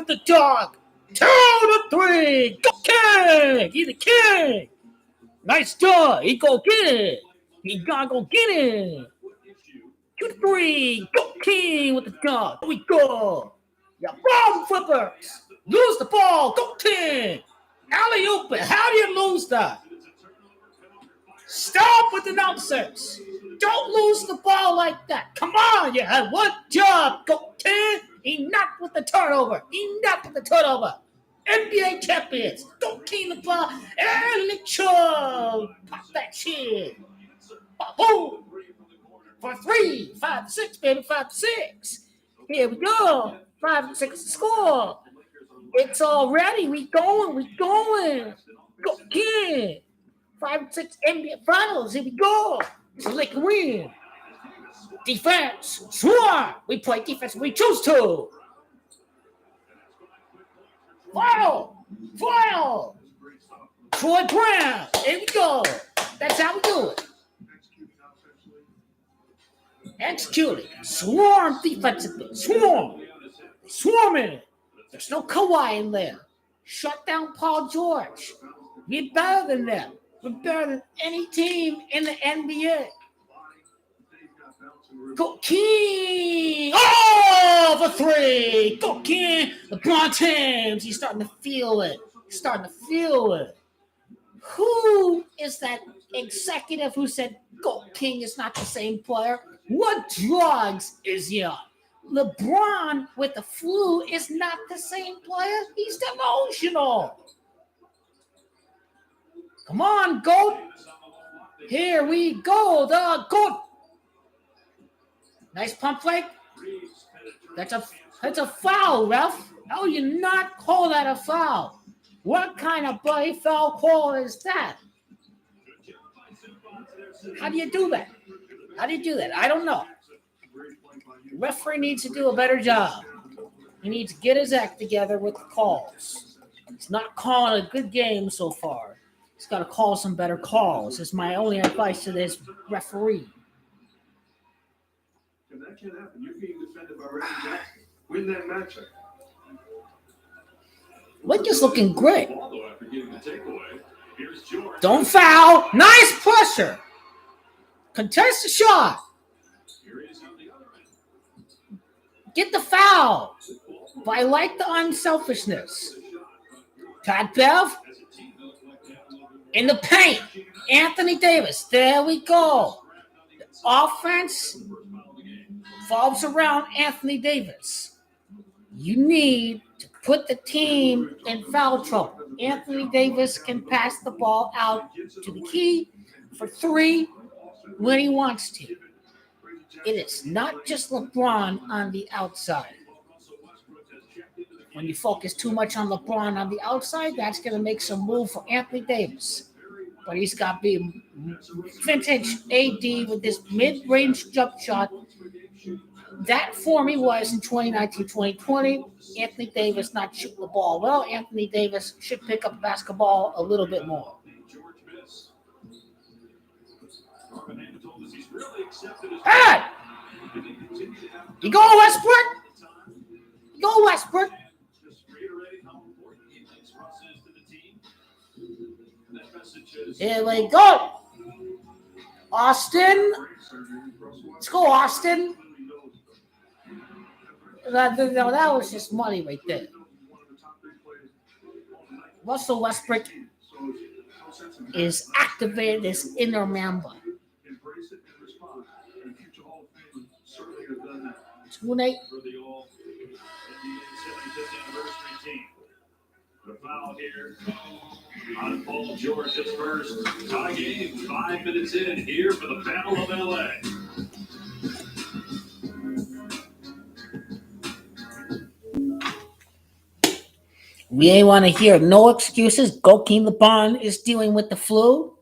with the dog. 2 to 3. Go King. He's the king. Nice job. He go get it. He gotta go get it. 2 to 3. Go King with the dog. Here we go. Yeah, ball flippers. Lose the ball. Go King. Alley-oop. How do you lose that? Stop with the nonsense. Don't lose the ball like that. Come on, you had one job. Go King. Enough with the turnover. NBA champions. Go King the ball. And LAKESHOW. Pop that shit. Boom. For 3. 5 to 6, baby. 5 to 6. Here we go. 5 to 6 to score. It's all ready. We going. Go King. 5 to 6 NBA finals. Here we go. So they can win. Defense. Swarm. We play defense when we choose to. Foul. Troy Brown. Here we go. That's how we do it. Executing. Swarm defensively. Swarming. There's no Kawhi in there. Shut down Paul George. We're better than them. We're better than any team in the NBA. Go King! Oh, for 3. Go King! LeBron James. He's starting to feel it. Who is that executive who said Go King is not the same player? What drugs is he on? LeBron with the flu is not the same player. He's delusional. Come on, GOAT. Here we go. The GOAT. Nice pump fake. That's a foul, ref. How do you not call that a foul? What kind of bloody foul call is that? How do you do that? I don't know. The referee needs to do a better job. He needs to get his act together with the calls. He's not calling a good game so far. He's got to call some better calls. It's my only advice to this referee. That can't happen. You're being defended by Reggie Jackson. Win that matchup. Lakers looking great. Don't foul. Nice pressure. Contest the shot. Get the foul. But I like the unselfishness. Pat Bev. In the paint. Anthony Davis. There we go. The offense revolves around Anthony Davis. You need to put the team in foul trouble. Anthony Davis can pass the ball out to the key for 3 when he wants to. It is not just LeBron on the outside. When you focus too much on LeBron on the outside, that's going to make some room for Anthony Davis. But he's got to be vintage AD with this mid-range jump shot. That for me was in 2019-2020. Anthony Davis not shooting the ball well. Anthony Davis should pick up basketball a little bit more. Hey! You go, Westbrook! Here we go. Austin. Let's go, Austin. No, that was just money right there. Russell Westbrook is activated his inner Mamba. 2-8. The foul here on Paul George's first tie game. 5 minutes in here for the Battle of LA. We ain't want to hear no excuses. Goat King LeBron is dealing with the flu,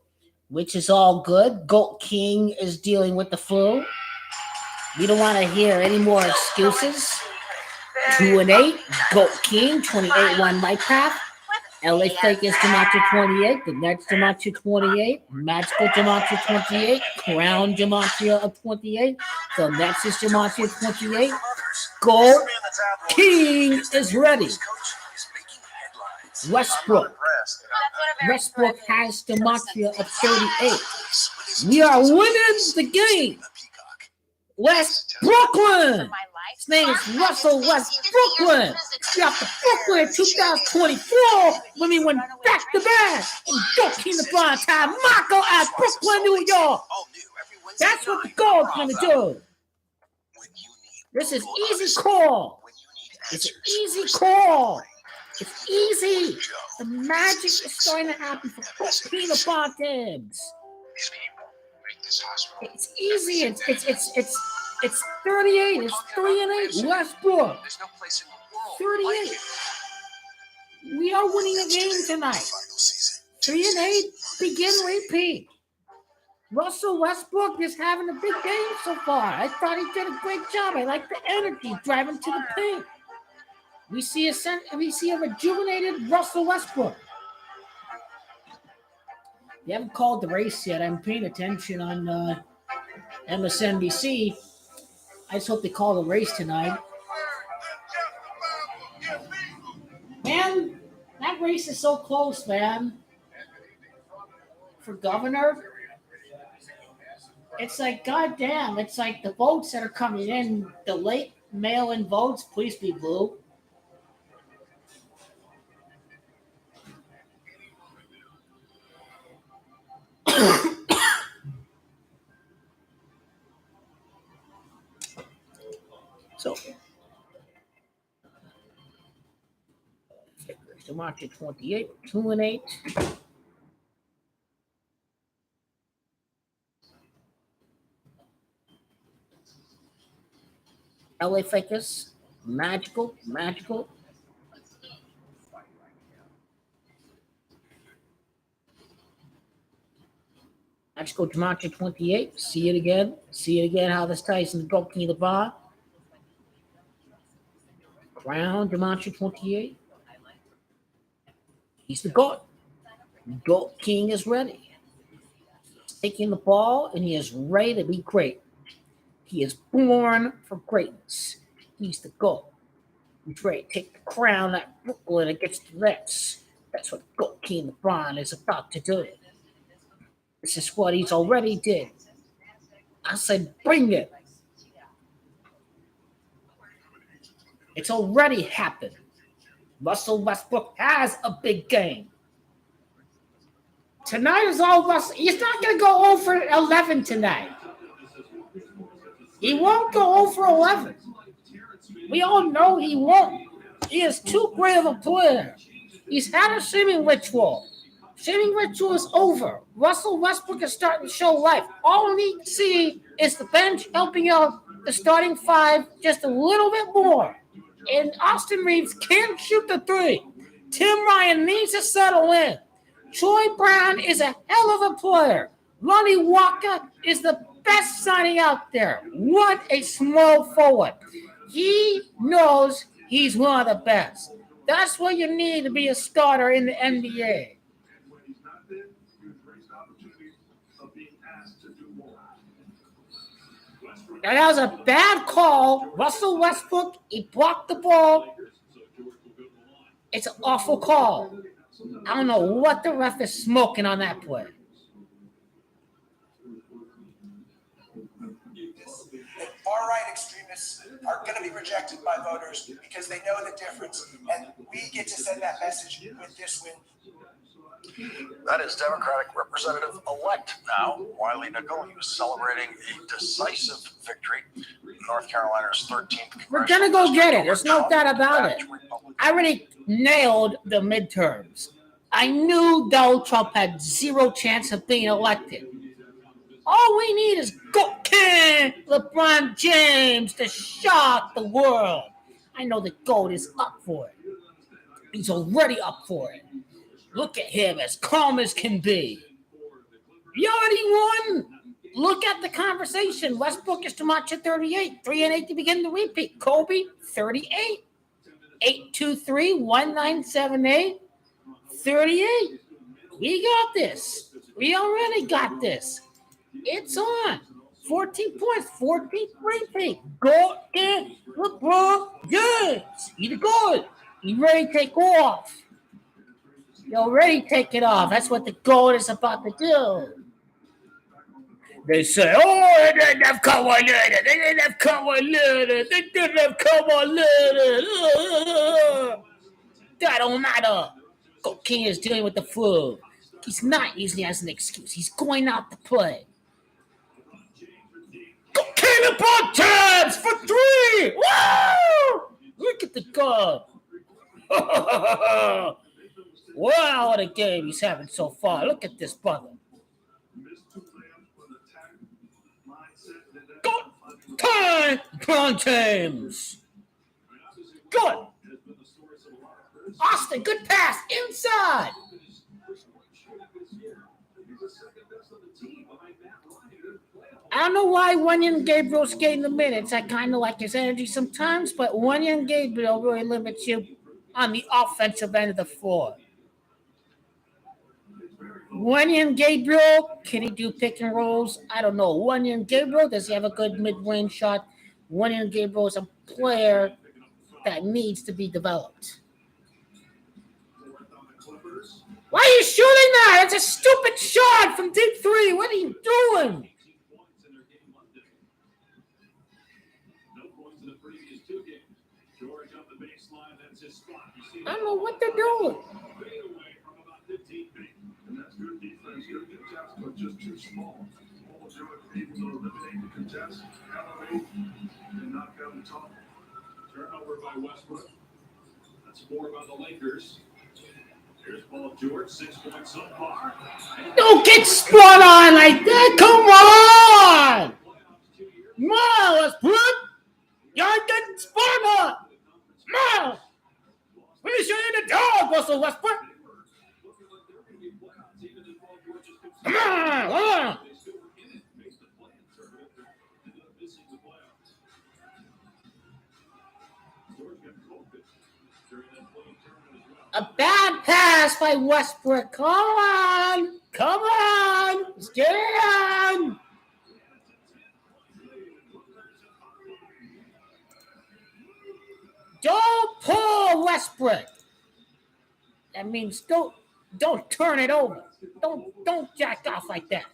which is all good. Goat King is dealing with the flu. We don't want to hear any more excuses. 2-8. Goat King, 28-1 light path. LA Lakers Gematria 28. The Nets Gematria 28. Magical Gematria 28. Crown Gematria of 28. The Nets is Gematria 28. Gold King is ready. Westbrook has the mantra of 38. We are winning the game. West Brooklyn. His name is Russell West Brooklyn. We got the Brooklyn in 2024 when we went back to back and Gold King LeBron time Marco at Brooklyn, New York. That's what the Gold's gonna do. This is easy call. It's an easy call. It's easy. The magic is starting to happen for Gold King LeBron Tibbs. It's easy. It's 38. It's 3-8. Westbrook. 38. We are winning a game tonight. 3-8. Begin repeat. Russell Westbrook is having a big game so far. I thought he did a great job. I like the energy driving to the paint. We see a rejuvenated Russell Westbrook. You haven't called the race yet. I'm paying attention on MSNBC. I just hope they call the race tonight. Man, that race is so close, man. For governor, it's like, goddamn, it's like the votes that are coming in, the late mail-in votes, please be blue. So, the market 28, 2-8. LA Fakers, magical. Magical Demarcus 28. See it again. How this Tyson Gold King of the bar. Crown Demarcus 28. He's the GOAT. Gold King is ready. He's taking the ball and he is ready to be great. He is born for greatness. He's the GOAT. He's ready to take the crown at Brooklyn against the Nets. That's what Gold King LeBron is about to do. This is what he's already did. I said, bring it. It's already happened. Russell Westbrook has a big game. Tonight is all Russell. He's not going to go over 11 tonight. He won't go over 11. We all know he won't. He is too great of a player. He's had a swimming ritual. Swimming ritual is over. Russell Westbrook is starting to show life. All we need to see is the bench helping out the starting five just a little bit more. And Austin Reeves can't shoot the three. Tim Ryan needs to settle in. Troy Brown is a hell of a player. Lonnie Walker is the best signing out there. What a small forward. He knows he's one of the best. That's what you need to be a starter in the NBA. That was a bad call. Russell Westbrook, he blocked the ball. It's an awful call. I don't know what the ref is smoking on that play. Far-right extremists are going to be rejected by voters because they know the difference, and we get to send that message with this win. That is Democratic Representative-elect now, Wiley Nickel. He was celebrating a decisive victory. North Carolina's 13th. We're going to go get it. There's no doubt about it. I already nailed the midterms. I knew Donald Trump had zero chance of being elected. All we need is Gold King LeBron James to shock the world. I know the GOAT is up for it. He's already up for it. Look at him, as calm as can be. You already won. Look at the conversation. Westbrook is to match at 38. 3-8 to begin the repeat. Kobe, 38. 823-1978. 38. We got this. We already got this. It's on. 14 points, 14 3-peat. Go in LeBron James. He's good. He's ready to take off. You're ready to take it off. That's what the GOAT is about to do. They say, oh, they didn't have Kawhi Leonard. They didn't have Kawhi Leonard. They didn't have Kawhi Leonard. That don't matter. Goat King is dealing with the flu. He's not using it as an excuse. He's going out to play. Goat King LeBron James for 3. Woo! Look at the gun. Wow, what a game he's having so far. Look at this brother. Goat time, LeBron James. Good. Austin, good pass inside. I don't know why Wenyen Gabriel's getting the minutes. I kind of like his energy sometimes, but Wenyen Gabriel really limits you on the offensive end of the floor. Wenyen Gabriel, can he do pick and rolls? I don't know. Wenyen Gabriel, does he have a good mid-range shot? Wenyen Gabriel is a player that needs to be developed. Why are you shooting that? It's a stupid shot from deep 3. What are you doing? I don't know what they're doing. Just too small. Paul George able to eliminate the contest, elevate, and knock down the top. Turnover by Westbrook. That's more about the Lakers. Here's Paul George, 6 points so far. Don't get spun on like that. Come on. Come on, Westbrook. You're getting spun on. Come on. Finish in the dog, Russell Westbrook. Come on. A bad pass by Westbrook. Come on. Let's get it on. Don't pull Westbrook. That means don't turn it over. Don't jack off like that.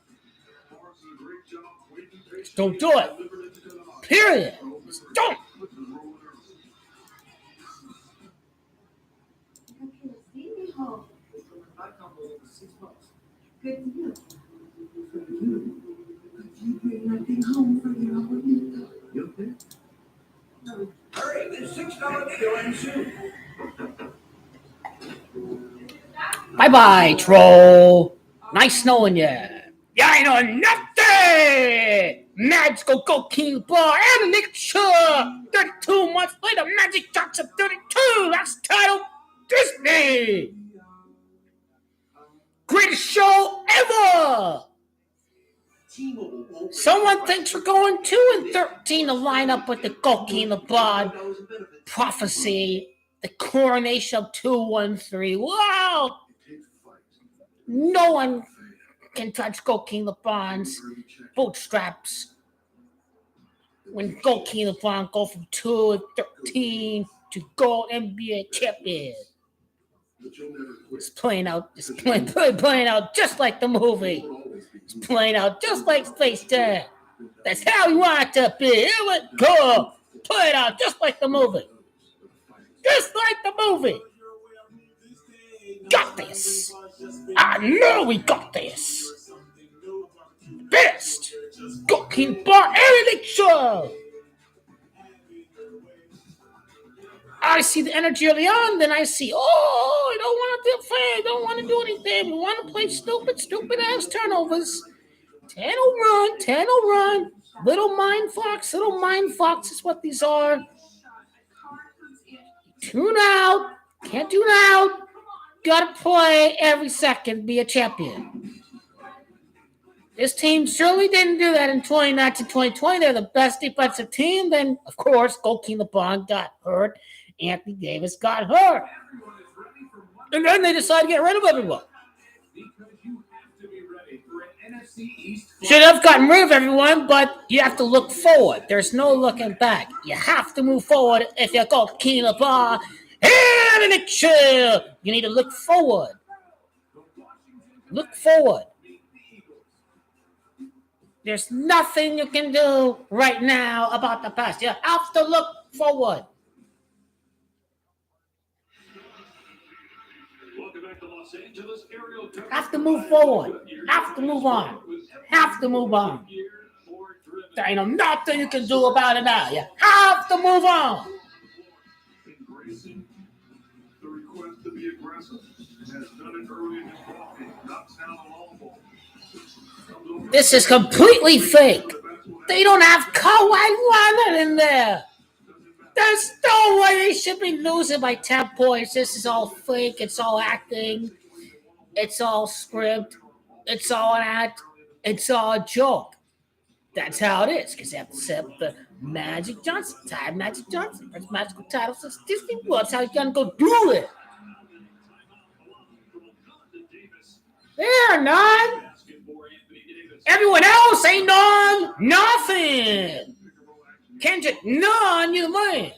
Just don't do it. Period. Just don't. Hurry, this $6 deal ends soon. Bye-bye, troll. Nice knowing you. Yeah, I know nothing. Magical Goat King ball and a LAKESHOW. 32 months later, Magic drops a 32. That's title Disney. Greatest show ever. Someone thinks we're going 2-13 to line up with the Goat King LeBron prophecy. The coronation of 2-1-3. Wow. No one can touch Goat King LeBron's bootstraps. When Goat King LeBron go from 2-13 to gold NBA champion. It's playing out. It's playing out just like the movie. It's playing out just like Space Jam. That's how we want it to be. Here we go. Play it out just like the movie. Just like the movie. Got this. I know we got this. Best Goat King Bar and LAKESHOW. I see the energy early on, then I see, I don't want to do anything. We want to play stupid ass turnovers. 10 will run. Little mind fox is what these are. Tune out. Can't tune out. Gotta play every second, be a champion. This team surely didn't do that in 2019-2020. They're the best defensive team. Then, of course, Goat King LeBron got hurt. Anthony Davis got hurt. And then they decided to get rid of everyone. Should have gotten rid of everyone, but you have to look forward. There's no looking back. You have to move forward if you're called King of the Bar and an chill. You need to look forward. Look forward. There's nothing you can do right now about the past. You have to look forward. Have to move forward. Have to move on. Have to move on. There ain't nothing you can do about it now. You have to move on. Embracing the request to be aggressive. Has done it early in his ball game. Knocks down the long ball. This is completely fake. They don't have Kawhi Leonard in there. There's no way they should be losing by 10 points. This is all fake. It's all acting. It's all script. It's all an act. It's all a joke. That's how it is. Because they have to set up the Magic Johnson. Time Magic Johnson. First magical title since Disney World. That's how you're going to go do it. There, none. Everyone else ain't none. Nothing. Kendrick, none. You the man.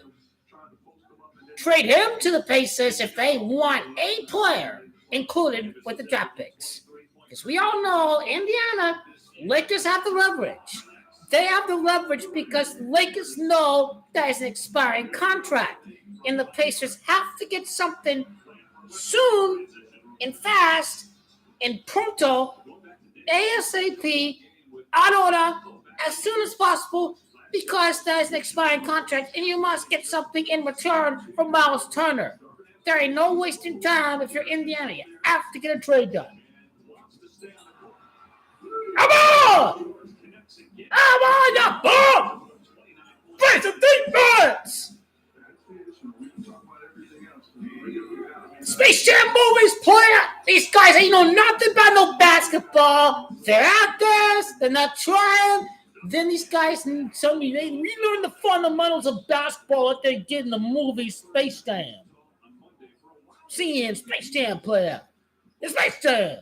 Trade him to the Pacers if they want a player included with the draft picks. Because we all know Indiana, Lakers have the leverage. They have the leverage because Lakers know that is an expiring contract. And the Pacers have to get something soon and fast and pronto, ASAP, out order, as soon as possible, because there's an expiring contract and you must get something in return from Miles Turner. There ain't no wasting time if you're Indiana. You have to get a trade done. Come on! Come on, you bum! Play some defense! Space Jam movies play. These guys ain't know nothing about no basketball. They're actors. They're not trying. Then these guys, they relearn the fundamentals of basketball that they did in the movie Space Jam. Seeing Space Jam play out. It's Space Jam.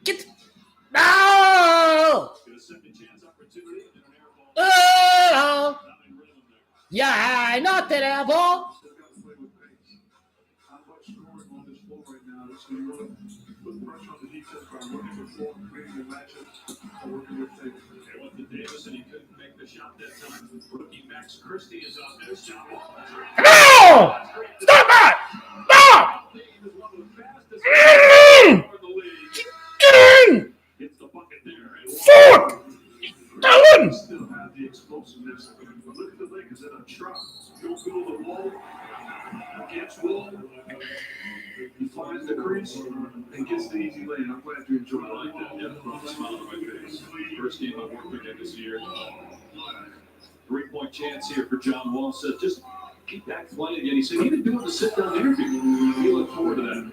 Get no! Oh! Yeah, not that apple. No! Stop that! Stop! Get in! Fuck! Dylan! Still have the explosiveness. But look at the Lakers in a truck. Go through the wall. Gets Will. He finds the crease and gets the easy lane. I'm glad you enjoyed it. I like that. Yeah, smile on my face. First game I've worked with him this year. 3-point chance here for John Wall. Said just keep back playing again. He said he didn't do it to sit down interview. We look forward to that.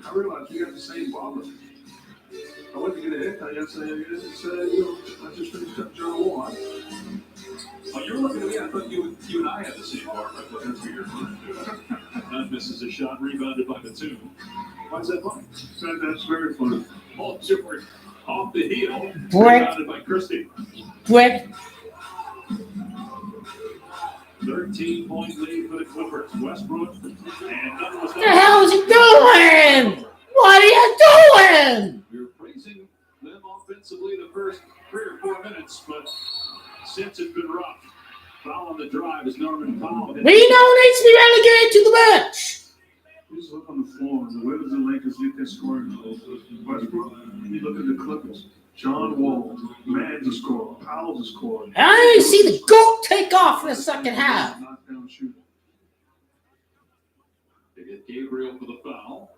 I realized we got the same problem. I went to get a haircut yesterday. He said, I just finished up John Wall. Oh, you were looking at me. I thought you and I had the same barber. I thought that's weird. Nunn misses a shot, rebounded by Batum. Why is that funny? That's very funny. Oh, super off the heel. Rebounded by Christie. Quick. 13-point lead for the Clippers. Westbrook and Nunn was. What the hell is he doing? What are you doing? We were praising them offensively the first 3 or 4 minutes, but since it's been rough. Foul on the drive is Norman Powell. We know needs to be relegated to the bench. You just look on the floor, and where does the Lakers get their scoring goals? Westbrook, you look at the Clippers. John Wall, Mann's a scorer, Powell's a scorer. I didn't see the GOAT take off in the second half. Knockdown shooter. They get Gabriel for the foul.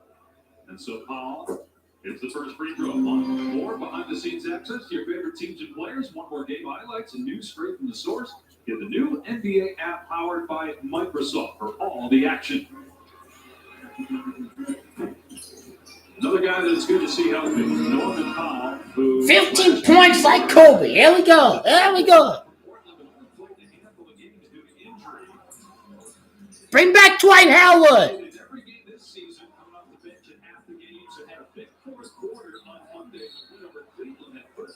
And so Powell gets the first free throw. On 4 behind-the-scenes access to your favorite teams and players. One more game highlights and news straight from the source. Get the new NBA app powered by Microsoft for all the action. Another guy that it's good to see healthy, Norman Powell. 15 points like Kobe. Here we go. There we go. Bring back Dwight Howard.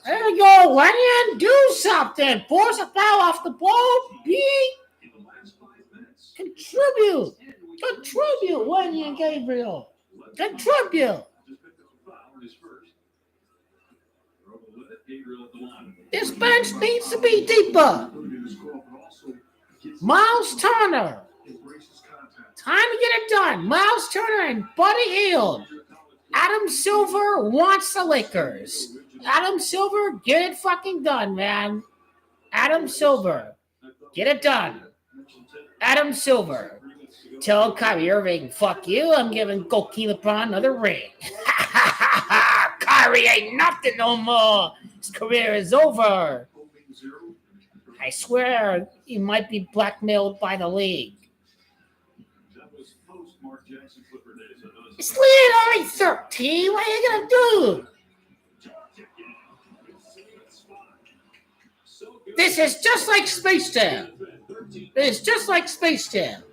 There you go, Wenyan. Do something. Force a foul off the ball. Contribute. Contribute, Wenyan Gabriel. Contribute. This bench needs to be deeper. Miles Turner. Time to get it done. Miles Turner and Buddy Hield. Adam Silver wants the Lakers. Adam Silver, get it fucking done, man. Adam Silver, get it done. Adam Silver, tell Kyrie Irving, fuck you, I'm giving Goki LeBron another ring. Kyrie ain't nothing no more. His career is over. I swear he might be blackmailed by the league. It's lead only 13. What are you gonna do? This is just like Space Jam. This is just like Space Jam.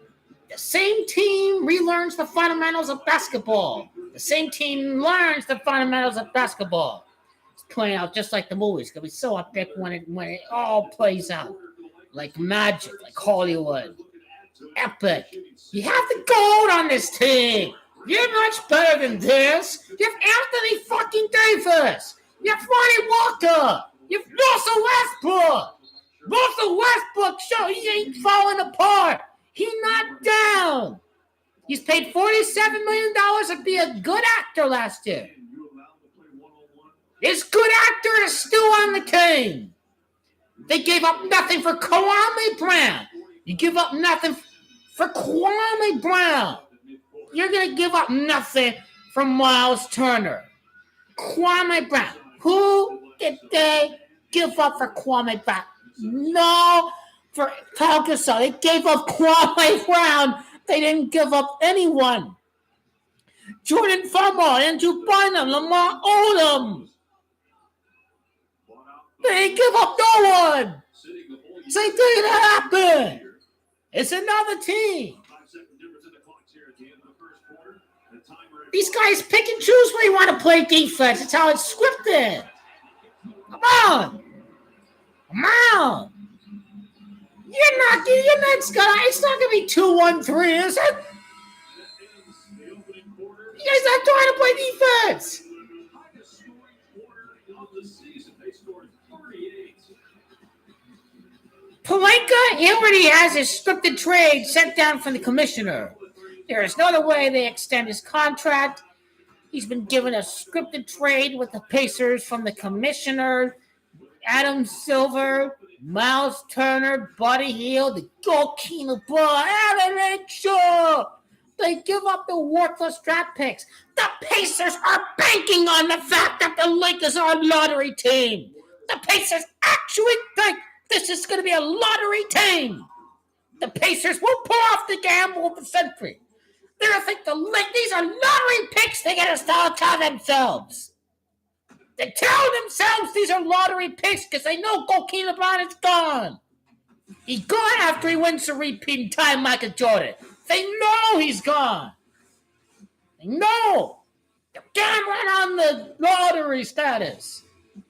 The same team relearns the fundamentals of basketball. The same team learns the fundamentals of basketball. It's playing out just like the movie. It's gonna be so epic when it all plays out. Like magic, like Hollywood. Epic. You have the gold on this team. You're much better than this. You have Anthony fucking Davis. You have Ronnie Walker. You have Russell Westbrook. Russell Westbrook, show he ain't falling apart. He's not down. He's paid $47 million to be a good actor last year. This good actor is still on the team. They gave up nothing for Kwame Brown. You give up nothing for Kwame Brown. You're going to give up nothing for Miles Turner. Kwame Brown. Who did they give up for Kwame Brown? No, for Pau Gasol. They gave up Kwame Brown. They didn't give up anyone. Jordan Farmer, Andrew Bynum, Lamar Odom. They didn't give up no one. Same thing that happened. It's another team. These guys pick and choose where you want to play defense. It's how it's scripted. Come on. Come on. It's not going to be 2-1-3, is it? You guys not trying to play defense. Pelinka, he already has his scripted trade sent down from the commissioner. There is no other way they extend his contract. He's been given a scripted trade with the Pacers from the commissioner, Adam Silver, Miles Turner, Buddy Hield, the goalkeeper, and make sure they give up the worthless draft picks. The Pacers are banking on the fact that the Lakers are a lottery team. The Pacers actually think this is going to be a lottery team. The Pacers will pull off the gamble of the century. They don't think these are lottery picks. They got to tell themselves. They tell themselves these are lottery picks because they know Goki LeBron is gone. He's gone after he wins the repeat in time, Michael Jordan. They know he's gone. They know. They're damn right on the lottery status.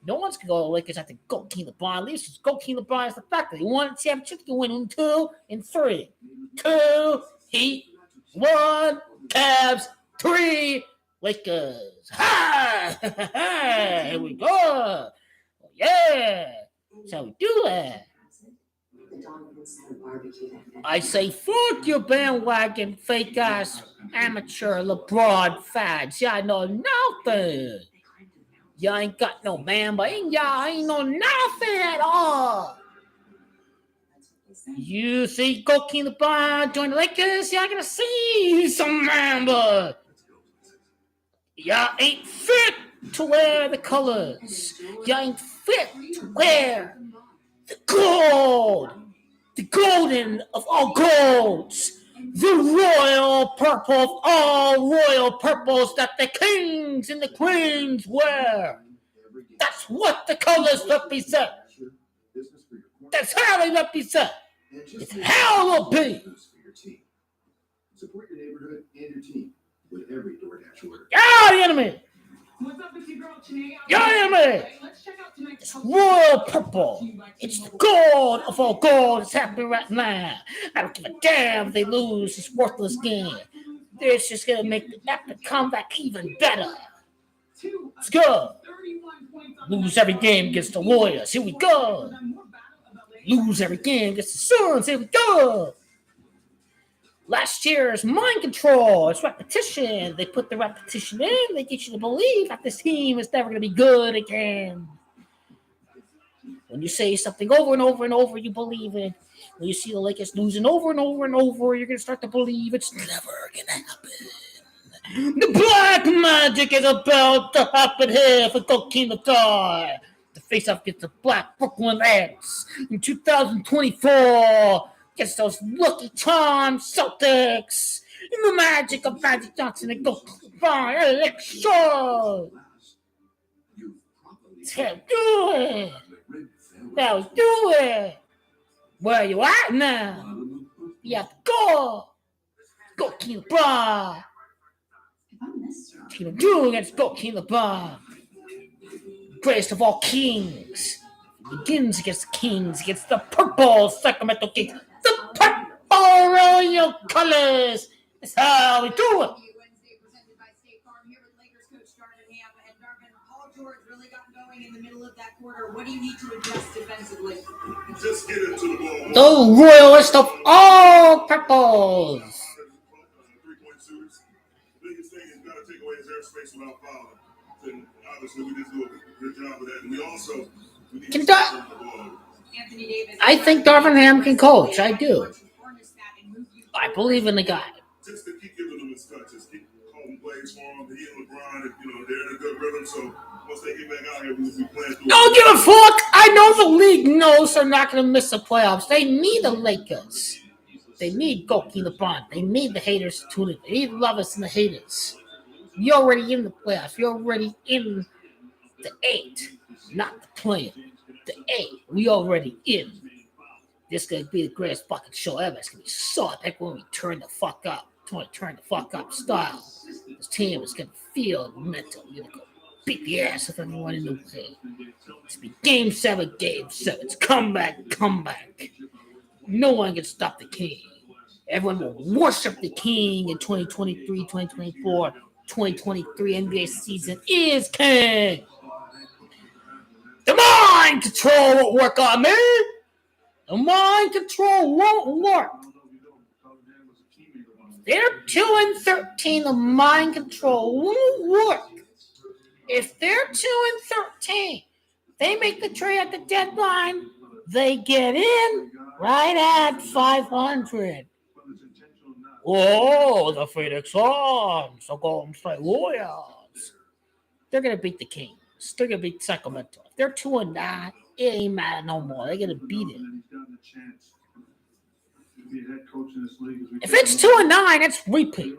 No one's going to go to the Lakers after Goki LeBron leaves because Goki LeBron is the fact that he won a championship. You win in 2 and 3. 2, Heat, 1, Cavs, 3, Lakers. Ha! Here we go. Oh, yeah. That's how we do that. I say, fuck your bandwagon, fake-ass, amateur LeBron fans. Y'all know nothing. Y'all ain't got no man, but y'all ain't know nothing at all. You see Goki LeBron join the Lakers, y'all gonna see some Mamba. Y'all ain't fit to wear the colors. Y'all ain't fit to wear the gold. The golden of all golds. The royal purple of all royal purples that the kings and the queens wear. That's what the colors represent. That's how they represent. It's how it will be. neighborhood and your team with every DoorDash order. Yeah, the enemy. What's up, it's your girl Chanae. Yeah, the enemy. Let's check out tonight's It's royal purple. It's the gold of all gold. It's happening right now. I don't give a damn if they lose this worthless game. This is going to make the epic comeback even better. Let's go. Lose every game against the Warriors. Here we go. Lose every game against the Suns. Here we go. Last year's mind control. It's repetition. They put the repetition in. They get you to believe that this team is never going to be good again. When you say something over and over and over, you believe it. When you see the Lakers losing over and over and over, you're going to start to believe it's never going to happen. The black magic is about to happen here for King of Die. The face-off against the Black Brooklyn Nets in 2024 against those Lucky Charm Celtics. In the magic of Magic Johnson and go by LAKESHOW. That's how we do it. That's how we do it. Where you at now? You have to go. Go King of Die. Team of Doom against Go King of Bar. Greatest of all kings. Begins against the Kings, against the purple Sacramento Kings. The purple royal colors. That's how we do it. Wednesday presented by State Farm here with Lakers coach Darvin Ham. And Darvin, Paul George really got going in the middle of that quarter. What do you need to adjust defensively? Just get into the The ball. royalest of all purples. 3-point shooters. Biggest thing is got to take away his airspace without fouling. And obviously, we just do a good job of that. And we also need Can to Dar- shoot the ball. Anthony Davis. I think Darvin Ham can coach. I do. I believe in the guy. Just to keep giving them his touches, keep calling plays for him. He and LeBron, they're in a good rhythm. So once they get back out here, we'll be playing through. Don't give a fuck. I know the league knows they're not going to miss the playoffs. They need the Lakers. They need Goki LeBron. They need the haters to tune in. They need lovers and the haters. You're already in the playoffs. You're already in the 8, not the play. The 8. We already in. This is going to be the greatest fucking show ever. It's going to be so epic when we turn the fuck up. Turn the fuck up style. This team is going to feel mental. You're going to go beat the ass of everyone in the way. It's be Game 7. It's comeback. No one can stop the King. Everyone will worship the King in 2023, 2024, 2023 NBA season is King. The mind control won't work on me. The mind control won't work. They're 2-13. The mind control won't work. If they're 2-13, they make the trade at the deadline. They get in right at 500. Oh, the Phoenix Suns, the Golden State Warriors. They're going to beat the Kings. They're going to beat Sacramento. If they're 2-9, it ain't matter no more. They're going to beat it. If it's 2-9, it's repeat.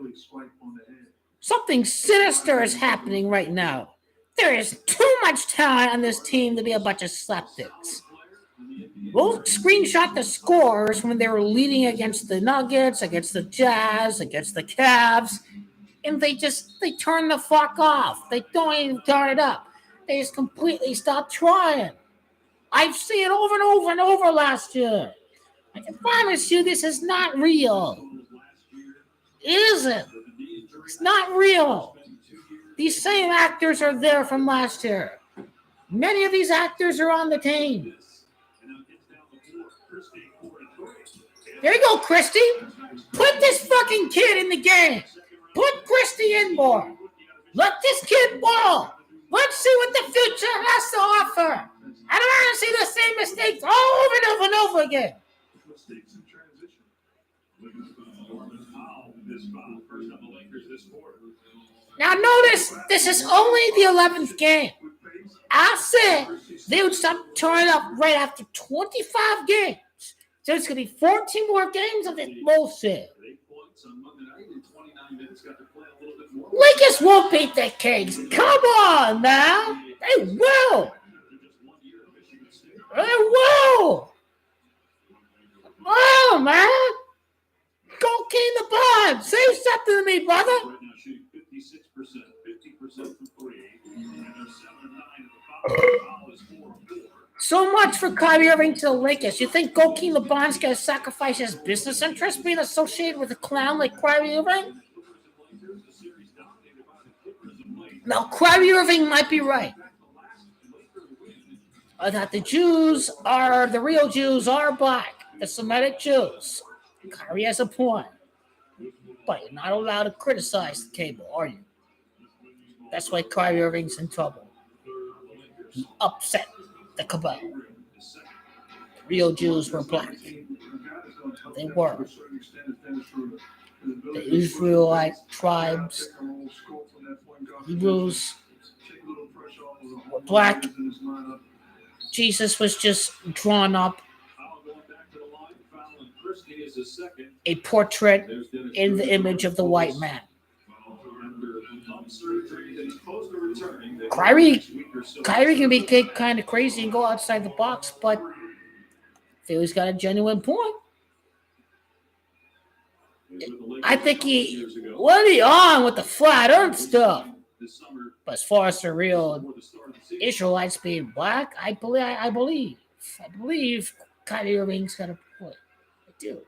Something sinister is happening right now. There is too much talent on this team to be a bunch of slapdicks. We'll screenshot the scores when they were leading against the Nuggets, against the Jazz, against the Cavs, and they turn the fuck off. They don't even turn it up. They just completely stop trying. I've seen it over and over and over last year. I can promise you this is not real. It isn't. It's not real. These same actors are there from last year. Many of these actors are on the team. There you go, Christy. Put this fucking kid in the game. Put Christy in more. Let this kid ball. Let's see what the future has to offer. I don't want to see the same mistakes over and over and over again. Now notice, this is only the 11th game. I said they would stop turning up right after 25 games. So it's going to be 14 more games of this bullshit. Lakers won't beat the Kings. Come on now. They will. They will. Oh, man. Go Cocaine LeBron, say something to me, brother. Right now shooting 56%, 50% from three, and they're 7 of 9 at the foul is 4 of 4. So much for Kyrie Irving to the Lakers. You think Cocaine LeBron's going to sacrifice his business interests being associated with a clown like Kyrie Irving? Now, Kyrie Irving might be right. That the real Jews are black, the Semitic Jews. Kyrie has a point. But you're not allowed to criticize the cable, are you? That's why Kyrie Irving's in trouble. He upset the cabal. The real Jews were black. They were. The Israelite tribes, Hebrews, were black. Jesus was just drawn up a portrait in the image of the white man. Kyrie can be kind of crazy and go outside the box, but Philly's got a genuine point. I think what are you on with the flat earth stuff? But as far as the real Israelites being black, I believe Kyrie Irving's got a point. I do.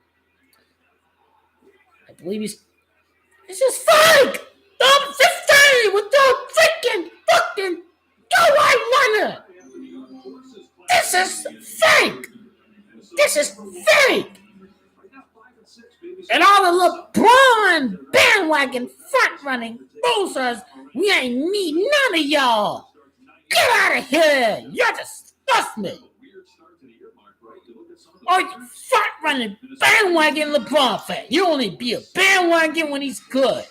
I believe it's just fake. Top 15 with the freaking fucking go runner. This is fake. And all the LeBron bandwagon front running losers, we ain't need none of y'all. Get out of here. You're disgusting me. Or you front running bandwagon LeBron fan. You only be a bandwagon when he's good.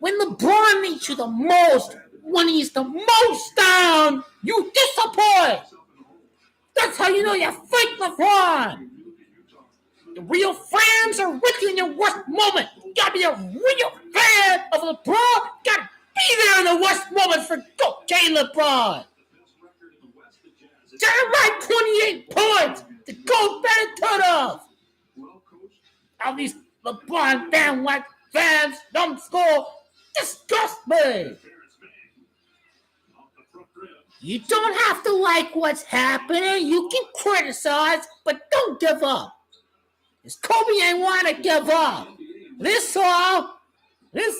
When LeBron needs you the most, when he's the most down, you disappoint. That's how you know you're fake LeBron. The real fans are with you in your worst moment. You gotta be a real fan of LeBron. You gotta be there in the worst moment for Cocaine LeBron. Right, 28 points. The gold bandit of. All these LeBron bandwagon fans don't score. Disgust me. You don't have to like what's happening. You can criticize, but don't give up. Because Kobe ain't want to give up. This all. Yes,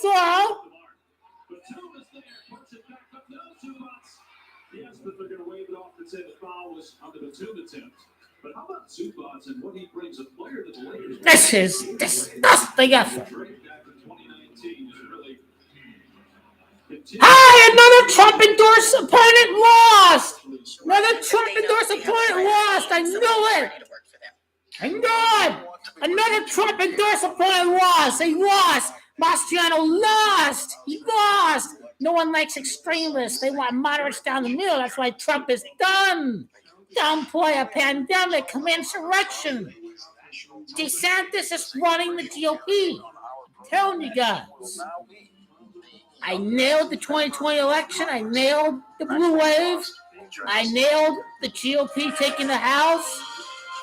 but they're going to wave it off and say the foul was on the Batum attempt. But how about Zubats and what he brings a player to the Lakers? This is disgusting effort. Hey, another Trump endorsed opponent lost. I knew it. Another Trump endorsed opponent lost. He lost. Mastriano lost. He lost. No one likes extremists. They want moderates down the middle. That's why Trump is done. Downplay a pandemic, insurrection. DeSantis is running the GOP. I'm telling you guys. I nailed the 2020 election. I nailed the blue wave. I nailed the GOP taking the House.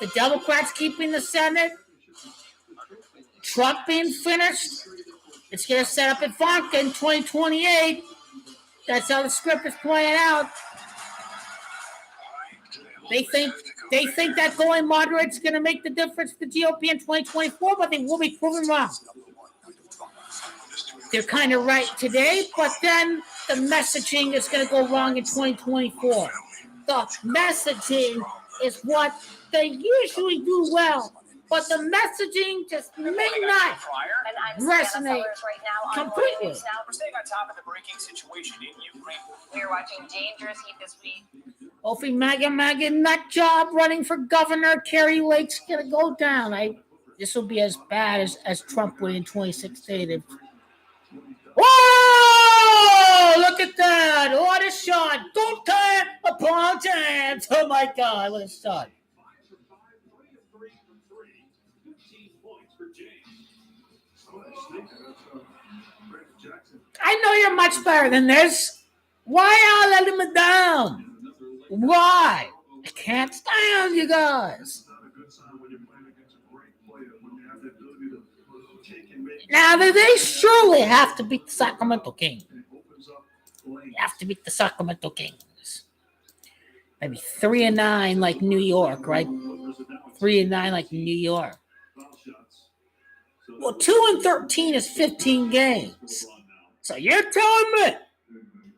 The Democrats keeping the Senate. Trump being finished. It's going to set up Ivanka in 2028. That's how the script is playing out. They think that going moderate's going to make the difference to the GOP in 2024, but they will be proven wrong. They're kind of right today, but then the messaging is going to go wrong in 2024. The messaging is what they usually do well, but the messaging just may not resonate completely. We're staying on top of the breaking situation in Ukraine. We're watching Dangerous Heat this week. Hopefully, MAGA nut job running for governor. Kerry Lake's going to go down. This will be as bad as Trump would in 2016. Whoa! Look at that. What a shot. Don't turn upon James. Oh, my God. What a shot. I know you're much better than this. Why y'all letting me down? Why? I can't stand you guys. Now, they surely have to beat the Sacramento Kings. They have to beat the Sacramento Kings. Maybe 3-9 like New York, right? 3-9 like New York. Well, 2-13 is 15 games. So you're telling me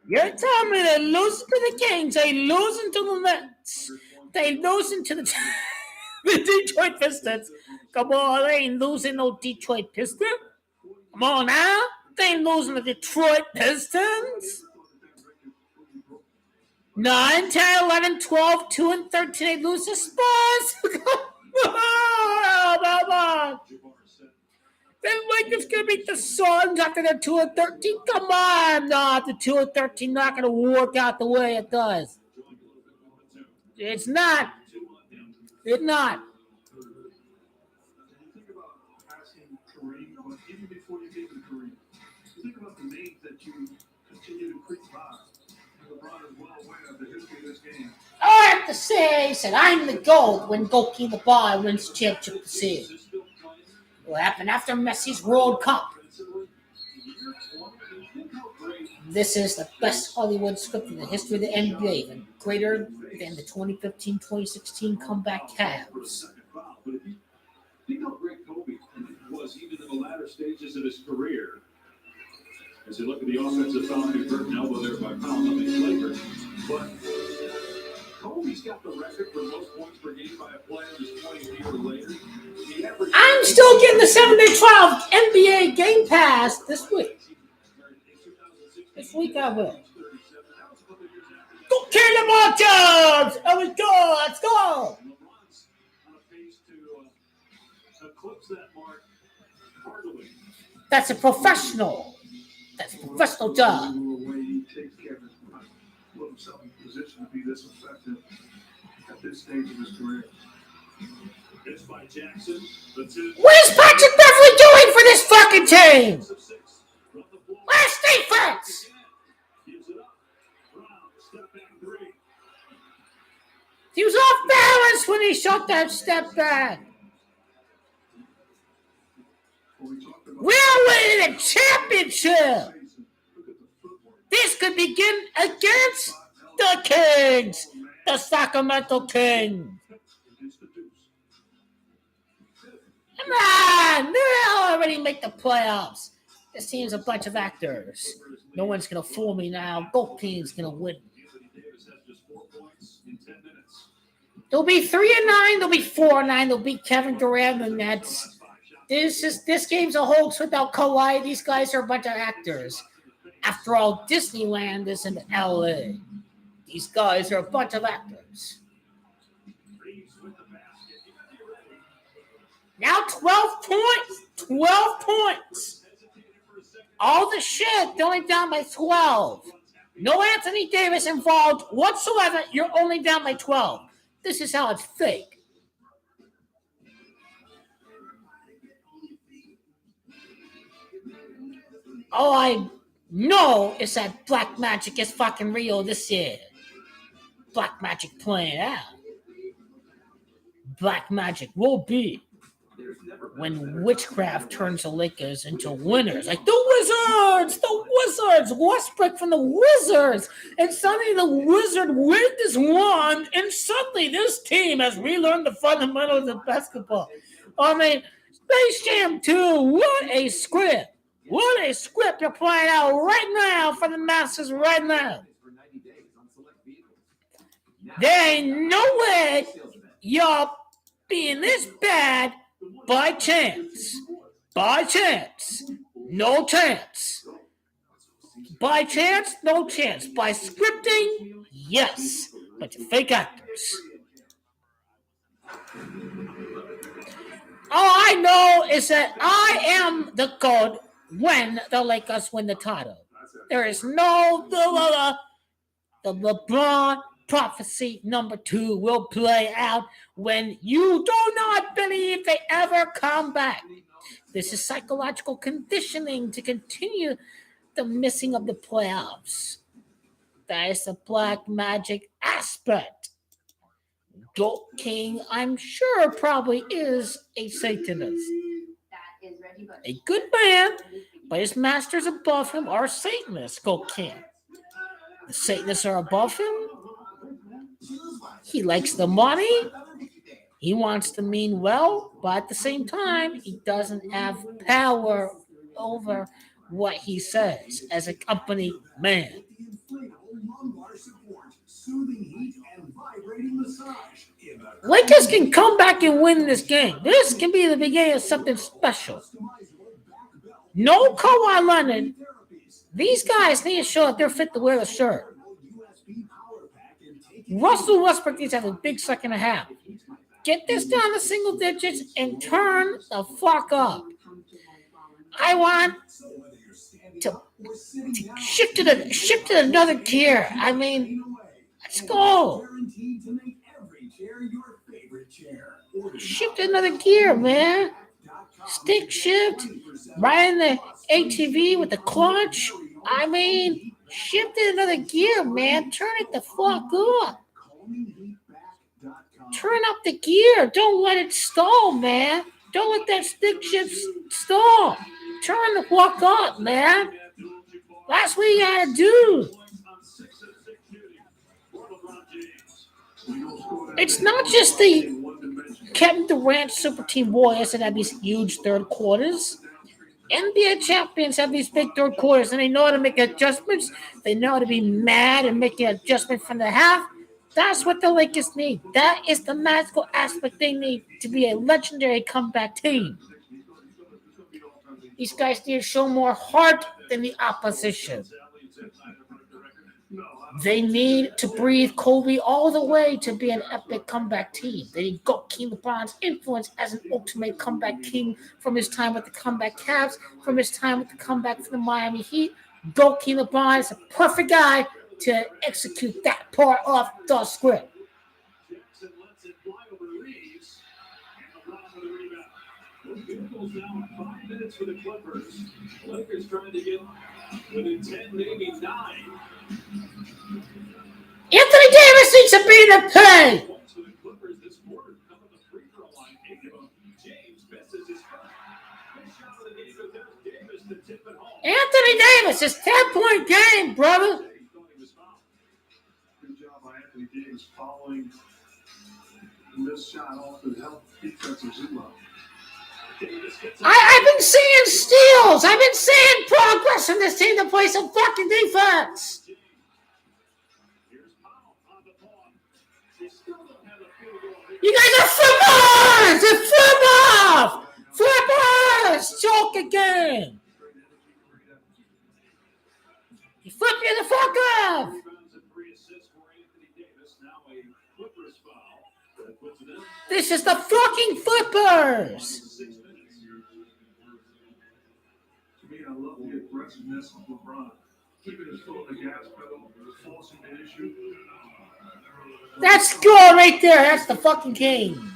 they're losing to the Kings, they losing to the Nets, they losing to the Detroit Pistons. Come on, they ain't losing no Detroit Pistons. Come on now, they ain't losing the Detroit Pistons. 9, 10, 11, 12, 2-13, they lose to Spurs. Come on. Then Lakers gonna beat the Suns after they're 2-13. Come on, no, the 2-13 not gonna work out the way it does. It's not. It's not. Think about asking Kareem, but even before you get to Kareem, think about the names that you continue to creep by. LeBron is well aware of the history of this game. All I have to say is that I'm the GOAT when Goki the Bar wins championship this year. What happened after Messi's World Cup? This is the best Hollywood script in the history of the NBA, even greater than the 2015-2016 comeback Cavs. Think how great Kobe was even in the latter stages of his career. As you look at the offensive foul converting elbow there by foul, nothing flagrant. But Kobe's got the record for most points per game by a player who's 20 years later. I'm still getting the 7-day trial of NBA Game Pass this week. This week I will. Go kill them all, Jones! Oh, let's go! Let's go! That's a professional. That's a professional job. He takes care of put himself in position to be this effective at this stage of his career. It's by Jackson. What is Patrick Beverly doing for this fucking team? Last defense! He was off balance when he shot that step back. We're winning a championship. This could begin against the Kings, the Sacramento Kings. Come on, they'll already make the playoffs. This team's a bunch of actors. No one's gonna fool me now. Both teams gonna win. They'll be 3-9. They'll be 4-9. They'll beat Kevin Durant and the Nets. This game's a hoax without Kawhi. These guys are a bunch of actors. After all, Disneyland is in LA. These guys are a bunch of actors. Now 12 points. 12 points. All the shit, they're only down by 12. No Anthony Davis involved whatsoever. You're only down by 12. This is how it's fake. All I know is that Black Magic is fucking real this year. Black Magic playing out. Black Magic will be when witchcraft turns the Lakers into winners. Like the Wizards, Westbrook from the Wizards. And suddenly the Wizard waved his wand, and suddenly this team has relearned the fundamentals of basketball. I mean, Space Jam 2, what a script. What a script you're playing out right now for the masses right now. There ain't no way you're being this bad by chance. By chance. No chance. By chance, no chance. By scripting, yes. But you're fake actors. All I know is that I am the GOAT when the Lakers win the title. There is no the LeBron prophecy number 2 will play out when you do not believe they ever come back. This is psychological conditioning to continue the missing of the playoffs. That is the Black Magic aspect. Goat King, I'm sure, probably is a Satanist. A good man, but his masters above him are Satanists. Go King. The Satanists are above him. He likes the money. He wants to mean well, but at the same time, he doesn't have power over what he says as a company man. Lakers can come back and win this game. This can be the beginning of something special. No Kawhi Leonard. These guys need to show that they're fit to wear the shirt. Russell Westbrook needs to have a big second half. Get this down to single digits and turn the fuck up. I want to shift to another gear. I mean, let's go. Shift to another gear, man. Stick shift, riding the ATV with the clutch. I mean, shift to another gear, man. Turn it the fuck up. Turn up the gear. Don't let it stall, man. Don't let that stick shift stall. Turn the fuck up, man. That's what you gotta do. It's not just the Kevin Durant super team Warriors that have these huge third quarters. NBA champions have these big third quarters, and they know how to make adjustments. They know how to be mad and make an adjustment from the half. That's what the Lakers need. That is the magical aspect they need to be a legendary comeback team. These guys need to show more heart than the opposition. They need to breathe Kobe all the way to be an epic comeback team. They need King LeBron's influence as an ultimate comeback king from his time with the comeback Cavs, from his time with the comeback for the Miami Heat. King LeBron is a perfect guy to execute that part of the script. Jackson lets it fly over Reeves. And LeBron with a rebound. Field goals now 5 minutes for the Clippers. Lakers trying to get within 10, maybe 9. Anthony Davis needs to be in the paint. Points for the Clippers this quarter. Come from the free throw line. 8 of them. James misses his first. Big shot of the game, but there's Davis to tip it home. Anthony Davis is 10-point game, brother. Good job by Anthony Davis following this shot off the help defensive Zuma. I've been seeing steals. I've been seeing progress from this team to play some fucking defense. You guys are flippers! It's flip-off! Flippers! Choke again! You flip you the fuck off! This is the fucking Flippers! To me, I love the aggressiveness of LeBron. Keeping his foot on the gas pedal, forcing the issue. That's good right there. That's the fucking king.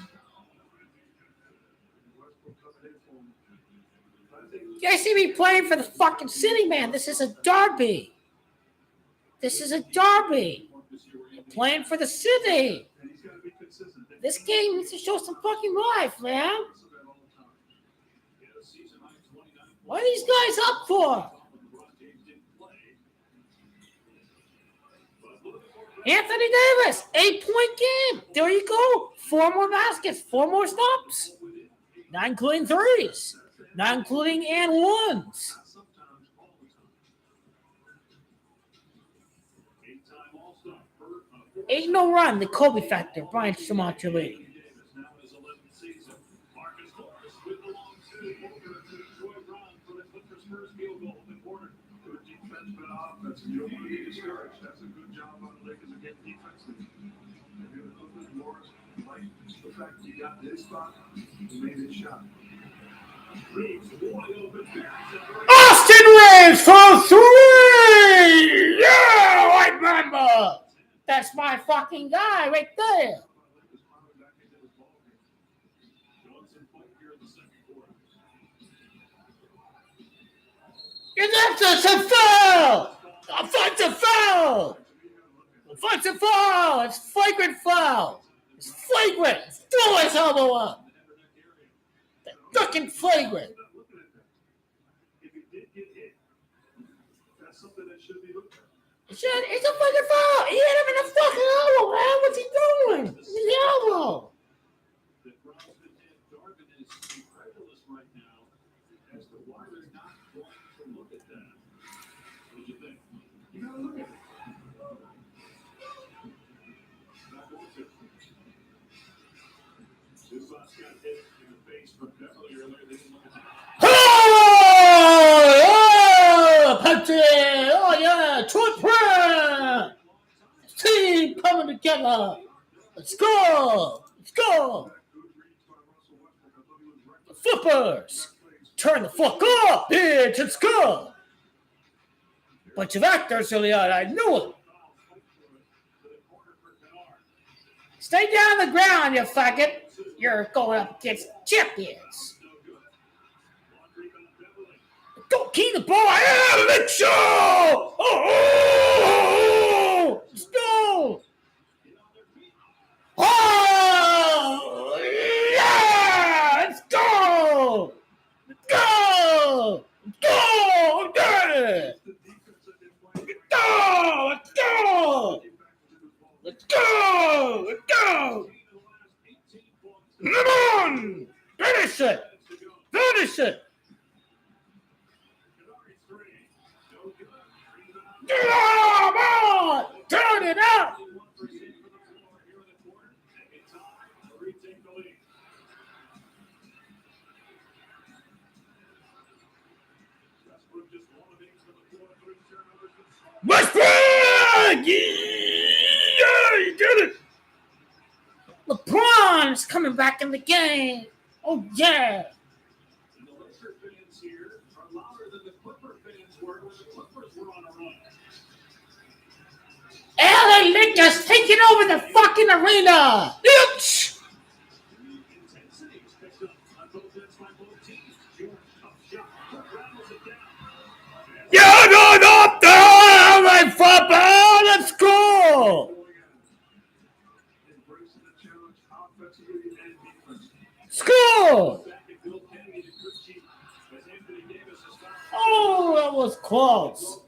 You guys see me playing for the fucking city, man. This is a derby. This is a derby. You're playing for the city. This game needs to show some fucking life, man. What are these guys up for? Anthony Davis, 8-point game. There you go. 4 more baskets, 4 more stops. Not including threes. Not including and ones. Ain't no run, the Kobe factor. Brian Shamachali. That's a good one. Discouraged. That's a good job on the Lakers again defensively. Morris liked the fact he got his spot and made his shot. Austin Reeves for 3! Yeah, I remember. That's my fucking guy right there. And that's a foul! Offensive foul! Offensive foul! It's flagrant foul! It's flagrant! Throw his elbow up! That's fucking flagrant! It's a fucking foul. He hit him in the fucking elbow, man. What's he doing? His elbow. Oh, punch it. Oh, yeah. Troy Brown. Team coming together. Let's go. Let's go. The Flippers. Turn the fuck up, bitch. Let's go. Bunch of actors, Juliet. I knew it. Stay down on the ground, you faggot. You're going up against champions. Don't key the ball. Yeah, LAKESHOW. Oh, let's go. Oh, yeah. Let's go. Let's go. Let's go. Yeah. Let's go. Let's go. Let's go. Let's go. LeBron. Finish it. Finish it. Come on! Turn it up! Westbrook! Yeah, you did it! LeBron is coming back in the game. Oh, yeah. LA Lakers taking over the fucking arena. Bitch. Yeah, no, LA football. Let's go. Let's go. Oh, that was close.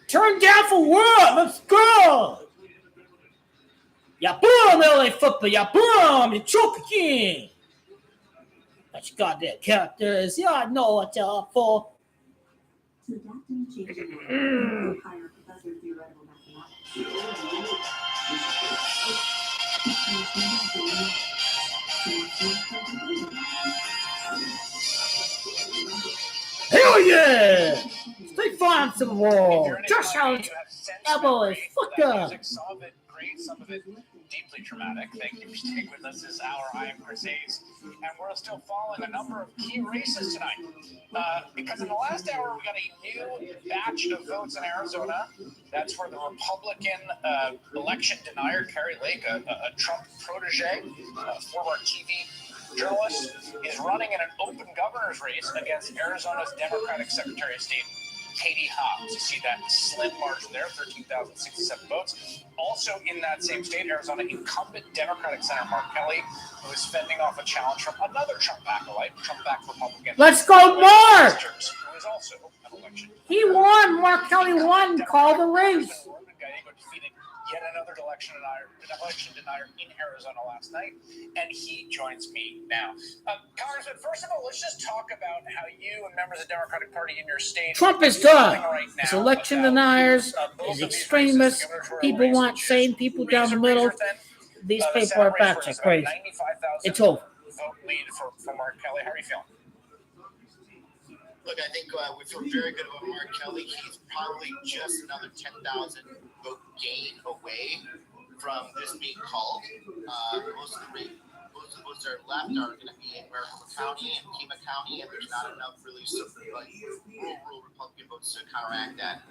Turn down for what? Let's go! Yeah, boom, LA football. Yeah, boom, you choke again. That's your goddamn characters. Yeah, I know what you're up for. To adapt and change higher professor of theoretical mathematics. Hell yeah! Stay fine some more. Josh Allen's elbow is fucked up. Some of it great, some of it deeply traumatic. Thank you for staying with us this hour. I am Chris Hayes, and we're still following a number of key races tonight. Because in the last hour, we got a new batch of votes in Arizona. That's where the Republican election denier, Kyrie Irving, a Trump protege, former TV journalist, is running in an open governor's race against Arizona's Democratic Secretary of State, Katie Hobbs. You see that slim margin there, 13,067 votes. Also in that same state, Arizona, incumbent Democratic Senator Mark Kelly, who is fending off a challenge from another Trump acolyte, Trump-backed Republican. Let's go, Mark! Who is also an election. He won. Mark Kelly won. Call the race. Defeated yet another election denier in Arizona last night, and he joins me now. Congressman, first of all, let's just talk about how you and members of the Democratic Party in your state Trump is done. His election deniers, his extremists, people want sane people down the middle. These people are facts are crazy. It's over. Vote lead for Mark Kelly. How are you feeling? Look, I think we feel very good about Mark Kelly. He's probably just another 10,000 vote gain away from this being called. Most of the votes that are left are going to be in Maricopa County and Pima County, and there's not enough really rural Republican votes to counteract that.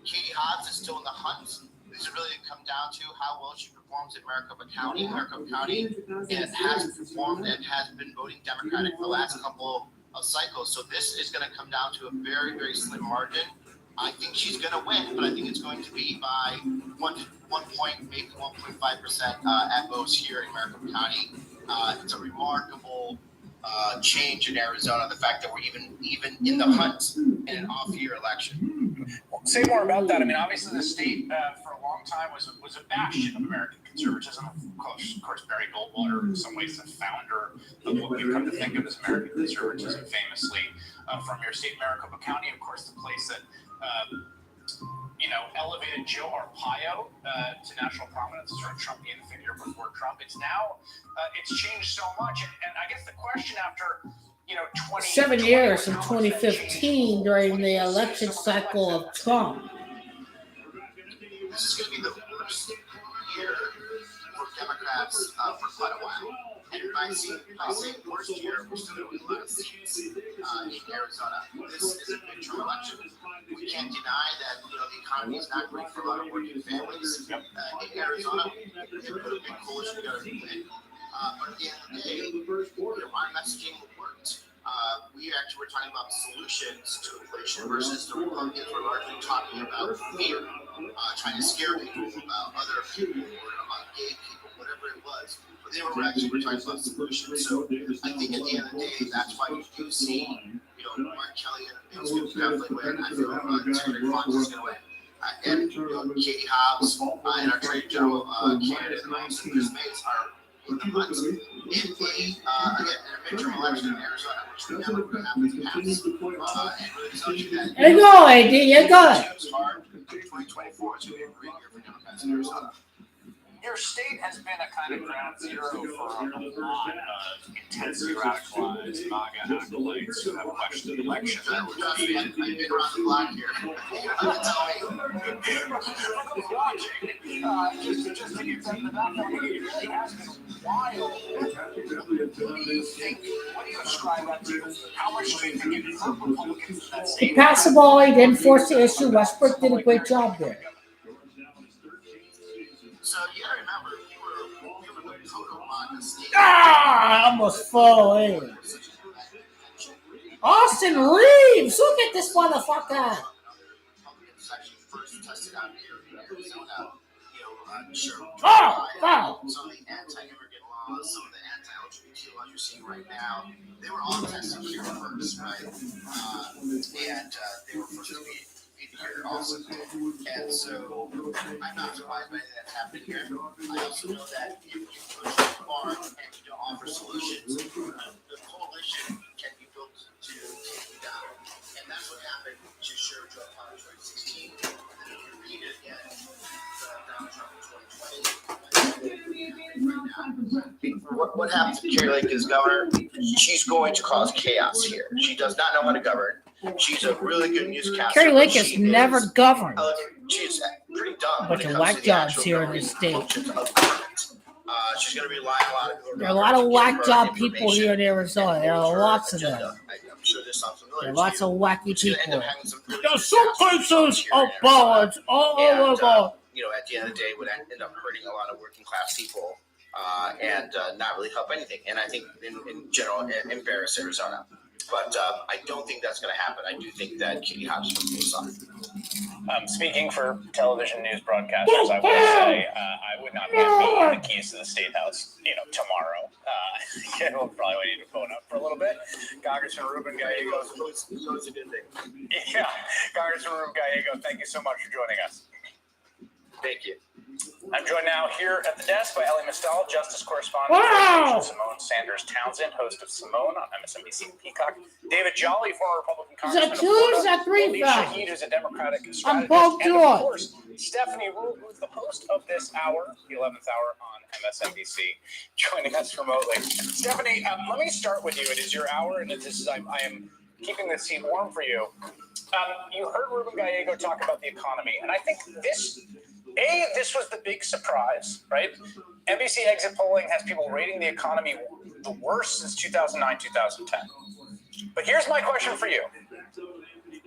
Katie Hobbs is still in the hunt. This is really going to come down to how well she performs in Maricopa County. Maricopa County has performed and has been voting Democratic for the last couple of cycles. So this is going to come down to a very, very slim margin. I think she's going to win, but I think it's going to be by 1 point, maybe 1.5% at most here in Maricopa County. It's a remarkable change in Arizona, the fact that we're even in the hunt in an off-year election. Well, say more about that. I mean, obviously, the state for a long time was a bastion of American conservatism. Of course, Barry Goldwater, in some ways, the founder of what we've come to think of as American conservatism, famously from your state, Maricopa County, of course, the place that elevated Joe Arpaio to national prominence, sort of Trumpian figure before Trump. It's now it's changed so much, and I guess the question after 7 years from 2015 during the election cycle of Trump. This is going to be the worst year for Democrats for quite a while. And by saying worst year, we're still going to win a lot of seats in Arizona. This is a midterm election. We can't deny that the economy is not great for a lot of working families. In Arizona, they put a big coalition together to win. But at the end of the day, our messaging worked. We actually were talking about solutions to inflation versus the Republicans were largely talking about fear, trying to scare people about other people or about gay people, whatever it was. But they were actually talking about solutions. So I think at the end of the day, that's why you do see, Mark Kelly and Vince definitely win. I feel Senator Fox is going to win. And Katie Hobbs and our Attorney General candidate and also Chris Mays are in the hunt in a midterm election in Arizona, which we never would have happened in the past. And really tells you that. There you go, AD. You're good. 2024 is going to be a great year for Democrats in Arizona. Your state has been a kind of ground zero for a lot of intensely radicalized MAGA acolytes who have questioned the election. I've been around the block here. You don't have to tell me. Just to give them the background, it really has been wild. What do you think? What do you ascribe that to? How much do you think it hurt Republicans in that He state? passed the ball. He didn't force the issue. Westbrook did a great job there. So you gotta remember, we were the total MAGA state. I almost fell in. Austin Reeves, look at this motherfucker. Republicans actually first tested out here in Arizona. Wow. Some of the anti-immigrant laws, some of the anti-LGBT laws you're seeing right now, they were all tested here first, right? And they were first to be here also. And so I'm not surprised by anything that's happening here. I also know that if you push too far and you don't offer solutions, the coalition can be built to take you down. And that's what happened to Sherwood Joe Powell in 2016, and then it repeated again Donald Trump in 2020. What happens to Carrie Lake as governor? She's going to cause chaos here. She does not know how to govern. She's a really good newscaster. Carrie Lake has never governed. She's pretty dumb. Bunch of whack jobs here in this state. She's going to be relying a lot on. There are a lot of whack job people here in Arizona. There are lots of them. I'm sure there's some familiar. There are lots of wacky people. There's some places of balance all over. At the end of the day, would end up hurting a lot of working class people and not really help anything. And I think in general, embarrass Arizona. But I don't think that's going to happen. I do think that Katie Hobbs will be on. Speaking for television news broadcasters, I would say I would not give me the keys to the State House, tomorrow. We'll probably need to phone up for a little bit. Congressman Ruben Gallego. It's a good thing. Yeah, Congressman Ruben Gallego, thank you so much for joining us. Thank you. I'm joined now here at the desk by Ellie Mistal, Justice Correspondent for Simone Sanders Townsend, host of Simone on MSNBC and Peacock. David Jolly, former Republican Congressman. Is that two or is that three? Shahid, who's a Democratic strategist. I'm both and of course, Stephanie Wu, who's the host of this hour, the 11th hour on MSNBC, joining us remotely. Stephanie, let me start with you. It is your hour, and I am keeping the seat warm for you. You heard Ruben Gallego talk about the economy, and I think this was the big surprise, right? NBC exit polling has people rating the economy the worst since 2009, 2010. But here's my question for you.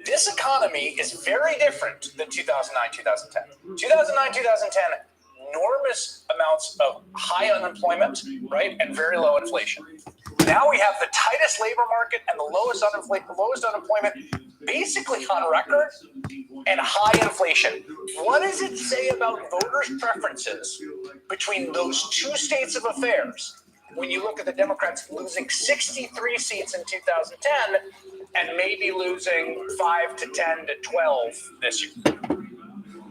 This economy is very different than 2009, 2010. 2009, 2010, enormous amounts of high unemployment, right, and very low inflation. Now we have the tightest labor market and the lowest unemployment basically on record and high inflation. What does it say about voters' preferences between those two states of affairs when you look at the Democrats losing 63 seats in 2010 and maybe losing 5 to 10 to 12 this year.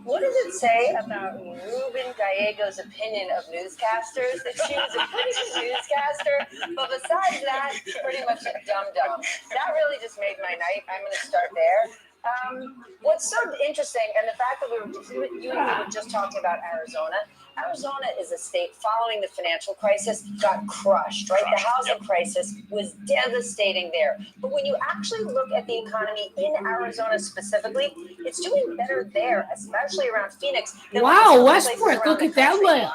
What does it say about Ruben Gallego's opinion of newscasters? That she was a pretty good newscaster, but besides that, pretty much a dum-dum. That really just made my night. I'm going to start there. What's so interesting, and the fact that you and me were just talking about Arizona. Arizona is a state following the financial crisis got crushed, right? The housing crisis was devastating there. But when you actually look at the economy in Arizona specifically, it's doing better there, especially around Phoenix. Wow, Westbrook, look at that layup.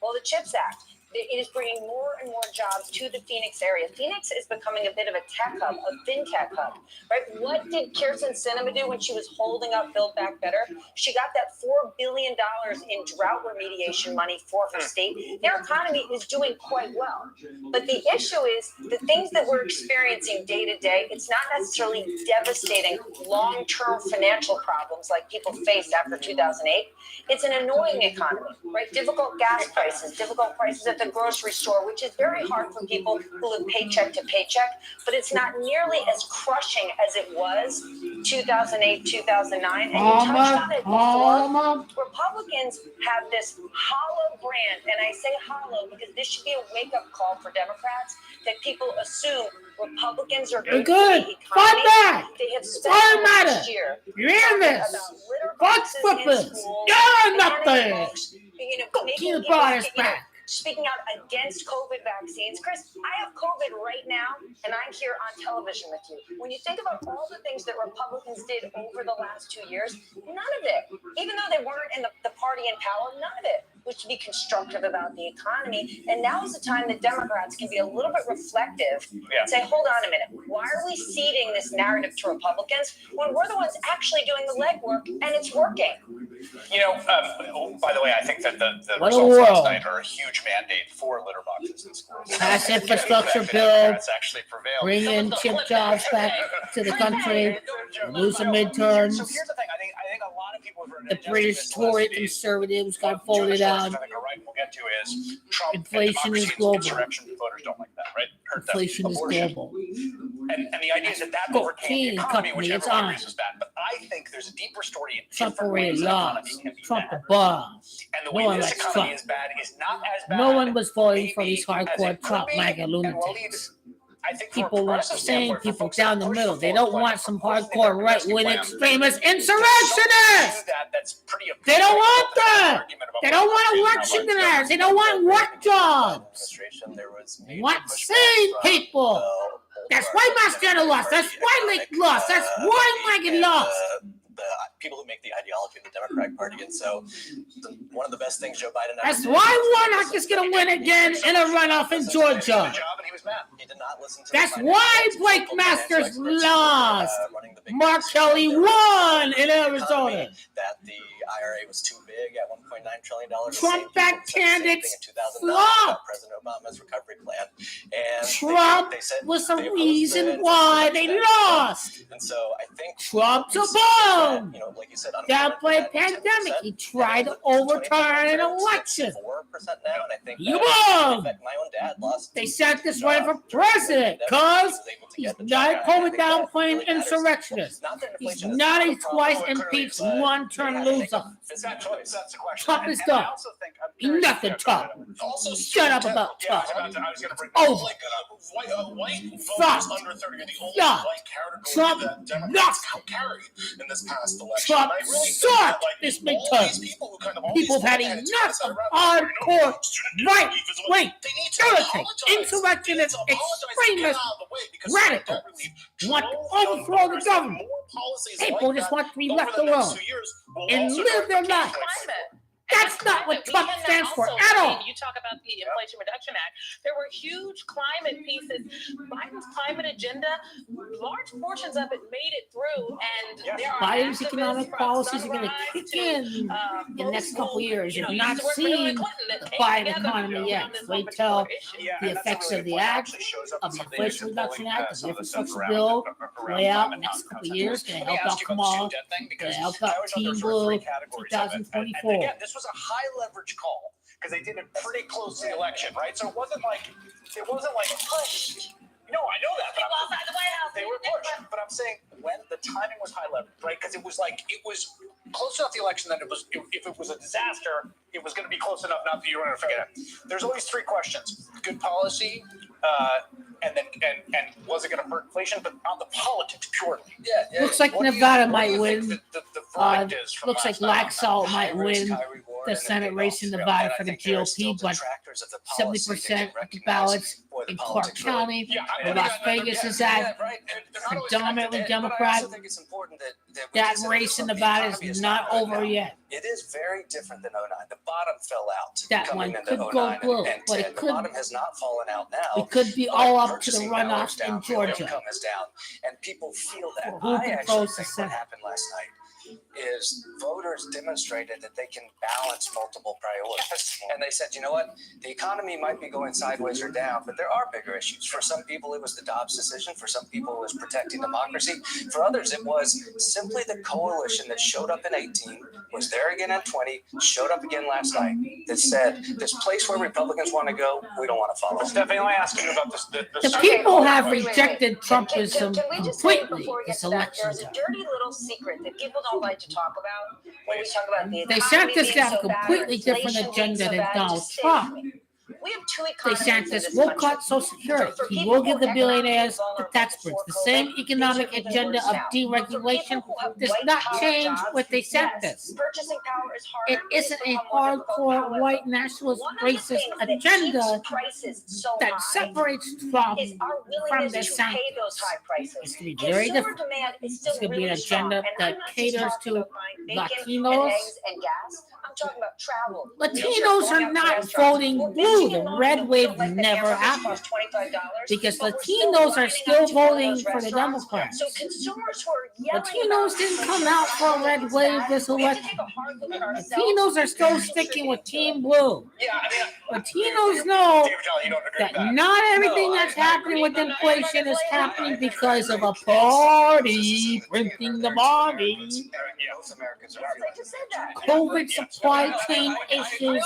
Well, the CHIPS Act. It is bringing more and more jobs to the Phoenix area. Phoenix is becoming a bit of a tech hub, a fintech hub, right? What did Kirsten Sinema do when she was holding up Build Back Better? She got that $4 billion in drought remediation money for her state. Their economy is doing quite well. But the issue is the things that we're experiencing day to day, it's not necessarily devastating long-term financial problems like people faced after 2008. It's an annoying economy, right? Difficult gas prices, difficult prices at the grocery store, which is very hard for people who live paycheck to paycheck, but it's not nearly as crushing as it was 2008, 2009. And you touched on it before. Republicans have this hollow brand, and I say hollow because this should be a wake-up call for Democrats that people assume Republicans are good. Good. Fight back. They have spent last year you're in this. Fox flippers. You're nothing. Go keep the bodies back. Speaking out against COVID vaccines. Chris, I have COVID right now, and I'm here on television with you. When you think about all the things that Republicans did over the last 2 years, none of it, even though they weren't in the party in power, none of it was to be constructive about the economy. And now is the time that Democrats can be a little bit reflective and say, hold on a minute, why are we ceding this narrative to Republicans when we're the ones actually doing the legwork and it's working? You know, by the way, I think that the results last night are a huge mandate for litter boxes in schools. Pass infrastructure bill, actually prevailed. bring in chip jobs back to the country, lose the midterms. So here's the thing. I think a lot of people have The British Tory conservatives got voted out. I think we'll get to is Trump. Inflation is global. Insurrection. Voters don't like that, right? Inflation is global. And the idea is that overcame the economy, which everyone agrees is bad. But I think there's a deeper story in Trump different already ways lost. can be Trump bad. above. And the No way one this likes economy Trump. is bad is not as bad. No one was voting for maybe these as hardcore it could Trump be. MAGA And while lunatics. I think from a People want progressive sane standpoint, for people folks that down the push middle. for They full don't want employment, some of course they hardcore want a rescue right-wing plan. extremist There's something insurrectionists. to that's pretty They don't want appealing. that. Argument about They don't want what election deniers. They don't want work jobs. They want sane people. That's why Mastriano lost. That's why Lake lost. That's why Megan lost. The people who make the ideology of the Democratic Party. And so one of the best things Joe Biden That's why Warnock is going to win again in a runoff in Georgia. He did not listen to That's why Blake Masters lost. Mark Kelly won in Arizona. That the IRA was too big at $1.9 trillion. Trump-backed candidates flopped. President Obama's recovery plan. And Trump was the reason why they lost. And so I think Trump's a bum. Like you said, Downplay pandemic. He tried to overturn an election. 4% now, and I think You won. my own dad lost. They sent this running for president because he's not a COVID downplaying insurrectionist. He's not a twice impeached one-term loser. It's that choice. That's the question. Trump is done. Nothing Trump. Shut up about Trump. Over. Fuck. Yeah. Trump lost. in this past election. Trump sucked this midterm. People have had enough of hardcore right-wing militants, insurrectionists, extremists, radicals want to overthrow the government. People just want to be left alone and live their lives. That's not what Trump stands for at all. You talk about the Inflation Reduction Act. There were huge climate pieces. Biden's climate agenda, large portions of it made it through, and there are Biden's economic policies are going to kick in the next couple of years. You've not seen the Biden economy yet. Wait till the effects of the act, of the Inflation Reduction Act, of the infrastructure bill play out in the next couple of years. Going to help out Kamala, going to help out Team Blue 2024. This was a high leverage call because they did it pretty close to the election, right? So it wasn't like pushed. No, I know that. People outside the White House. They were pushed, but I'm saying when the timing was high level, right? Because it was close enough the election that if it was a disaster, it was going to be close enough not that you were going to forget it. There's always three questions: good policy, and was it going to hurt inflation? But on the politics purely. Yeah. Looks like Nevada might win. The verdict is from Looks like last night. LAKESHOW might win the Senate race in Nevada for the GOP, but 70% of the ballots in Clark County, where Las Vegas is at, predominantly Democrat. That race in Nevada is not over yet. It is very different than 09. The bottom fell out. That coming one into could go 09 blue, and but 10. it could. The bottom has not fallen out now. It could be but all up to the purchasing power is runoff down, in Georgia. Income is down, and people feel that. Who I actually controls the think what Senate? happened last night is voters demonstrated that they can balance multiple priorities. And they said, you know what, the economy might be going sideways or down, but there are bigger issues. For some people, it was the Dobbs decision. For some people, it was protecting democracy. For others, it was simply the coalition that showed up in 18, was there again in 20, showed up again last night, that said, this place where Republicans want to go, we don't want to follow. Stephanie, let me ask you about this. The people have rejected Trumpism Can we just say completely before we get this to that, election there's a time. dirty little secret that people don't like to talk about when we talk about the They economy DeSantis being got a so bad, completely different inflation being agenda so than bad. Donald Just stay Trump. with me. We have two economies in DeSantis this will country. cut Social Security. For He people will give who the are billionaires the economically tax vulnerable breaks. The before same COVID, economic things are agenda even of worse now. deregulation But for people who have does not white-collar change jobs, with yes, DeSantis. purchasing power is harder. It isn't a become more difficult. hardcore However, white nationalist one of the racist things that agenda keeps prices so that high separates Trump is our from willingness to pay DeSantis. those high prices. It's going to be very Consumer different. demand is still It's going to be an really strong. agenda And that I'm not just caters talking to about buying bacon Latinos. and eggs and gas. I'm talking about travel. Latinos are not voting blue. The red wave never happened because Latinos are still voting for the Democrats. So consumers who are yelling Latinos didn't come out for a red wave this election. Latinos are still sticking with Team Blue. Yeah, I mean, Latinos know David John, you don't agree with that that. not everything that's happening with inflation is happening because of a party printing the money. Most Americans are feeling COVID supply chain issues.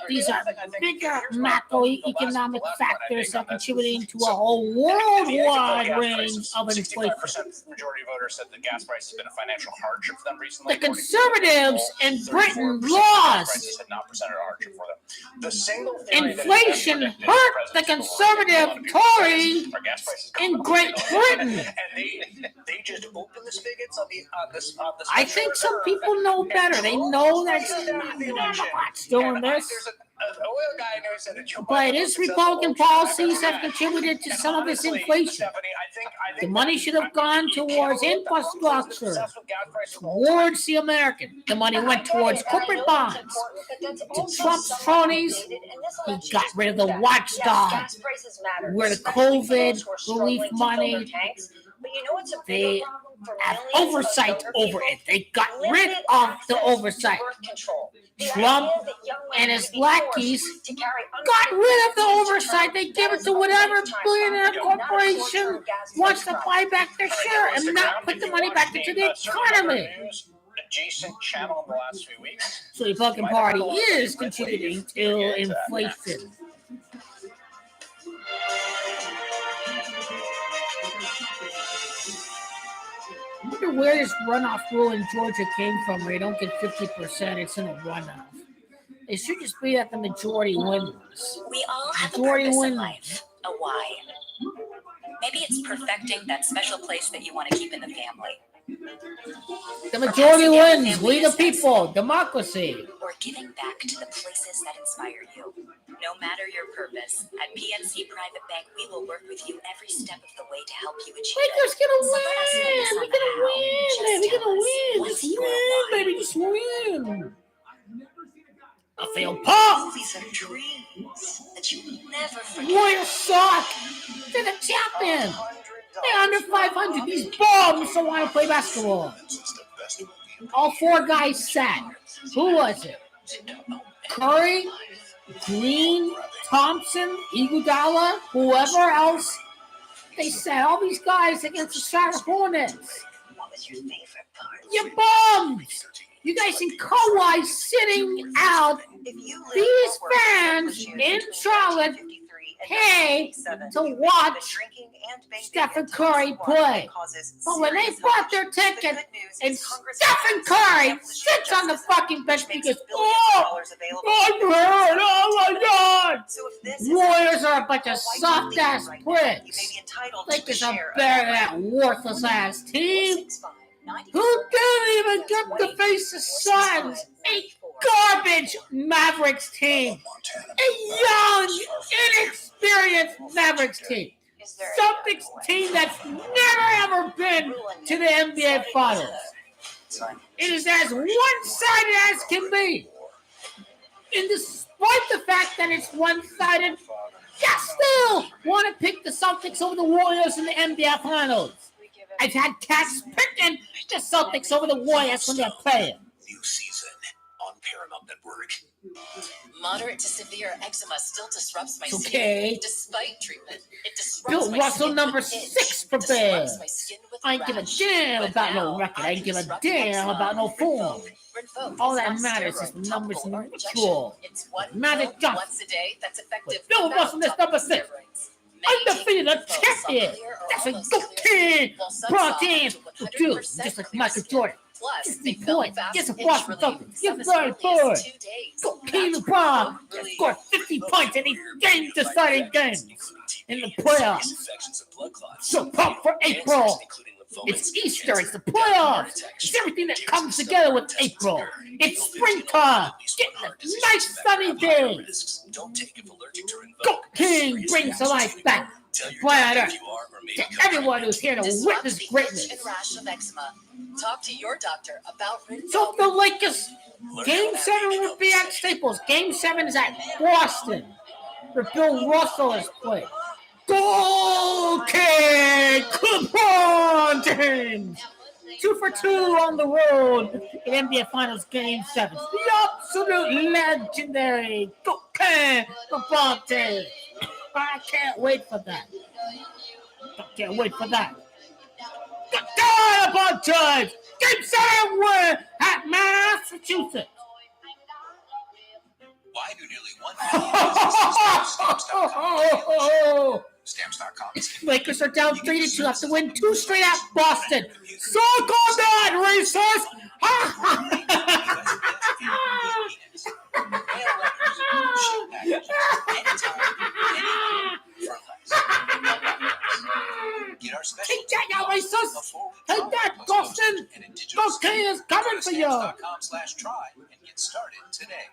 These are bigger macroeconomic factors that are contributing to a whole worldwide range of inflation. 65% majority of voters said that gas price has been a financial hardship for them recently. The conservatives in Britain 34% lost. prices had not presented a hardship for them. The single theory that Inflation has hurt the presidents conservative Tory our gas prices in go up. Great Britain. And they just open the spigots on this. I think some people know better. They know that it's not Democrats doing this. There's an oil guy I know said that Joe But Biden its was Republican successful. policies have contributed to some of this inflation. Stephanie, I think The money should have gone towards infrastructure, towards the American. The money went towards corporate bonds. To Trump's cronies, he got rid of the watchdog, where the COVID relief money, they have oversight over it. They got rid of the oversight. Trump and his lackeys got rid of the oversight. They give it to whatever billionaire corporation wants to buy back their share and not put the money back into the economy. Adjacent channel in the last few weeks. So the Republican Party is contributing to inflation. I wonder where this runoff rule in Georgia came from, where you don't get 50%, it's in a runoff. It should just be that the majority wins. We all have a Majority purpose in wins. life, a why. Maybe it's perfecting that special place that you want to keep in the family. The majority wins. We the people. Democracy. Or giving back to the places that inspire you. No matter your purpose, at PNC Private Bank, we will work with you every step of the way to help you achieve Lakers it. gonna So let us know this win. on We're gonna the how. win. Just We're tell gonna us, win. what's Just your win, why? baby. Just win. I feel pumped. Movies are dreams that you never forget. Warriors suck. They're the champion. They're under 500. These bums don't want to play basketball. All four guys sat. Who was it? Curry, Green, Thompson, Iguodala, whoever else. They sat all these guys against the Charlotte Hornets. What was your favorite part? You bums. You guys in Kawhi sitting out. These fans in Charlotte pay to watch Stephen Curry play. But when they bought their ticket and Stephen Curry sits on the fucking bench because, oh my God. Warriors are a bunch of soft-ass pricks. Lakers are better than that worthless-ass team. Who didn't even get to face the Suns? A garbage Mavericks team. A young, inexperienced Mavericks team. Celtics team that's never ever been to the NBA Finals. It is as one-sided as can be. And despite the fact that it's one-sided, I still want to pick the Celtics over the Warriors in the NBA Finals. I've had cats picking the Celtics over the Warriors when they're playing. New season on Paramount Network. Moderate to severe eczema still disrupts my It's skin. okay. Despite treatment, it disrupts Bill my Russell, skin number with itch, 6 for Bear. disrupts my skin with I ain't give a rash. damn But about now, no record. I I ain't give a disrupt damn eczema. about no form. Rinvoq All is that not matters is steroid, the numbers topical, and or ritual. injection. It's one Magic pill Johnson. once a day that's effective. Bill without Russell is topical number 6. steroids. Undefeated, a Many take Rinvoq champion. clear or That's a almost good clear kid. while some Brought soft in to to 100% do, just like clear Michael skin. Jordan. Plus, 50 they film points. fast Guess itch what? relief. You're Some as very early good. as 2 days. Go That's King LeBron. Rinvoq Just relief. scored 50 points in these game-deciding games in the playoffs. So pumped for April. It's Easter. It's the playoffs. It's everything that comes together with April. It's springtime. Getting a nice sunny day. Go King brings the life back to planet Earth. To everyone who's here to witness greatness. And rash of eczema. Talk to your doctor about Rinvoq. So the Lakers, Game 7 will be at Staples. Game 7 is at Boston, where Bill Russell is playing. Go King! LeBron James! 2 for 2 on the road in NBA Finals Game 7. The absolute legendary Go King! LeBron James! I can't wait for that. I can't wait for that. LeBron James! Game 7 win at Massachusetts! Why do nearly 1 million Stamps.com. Lakers are down 3-2 after win 2 straight at Boston. So go that, racist! Get our special Take that, you racist! Take that, Boston! Boston is coming for you! Stamps.com/try and get started today.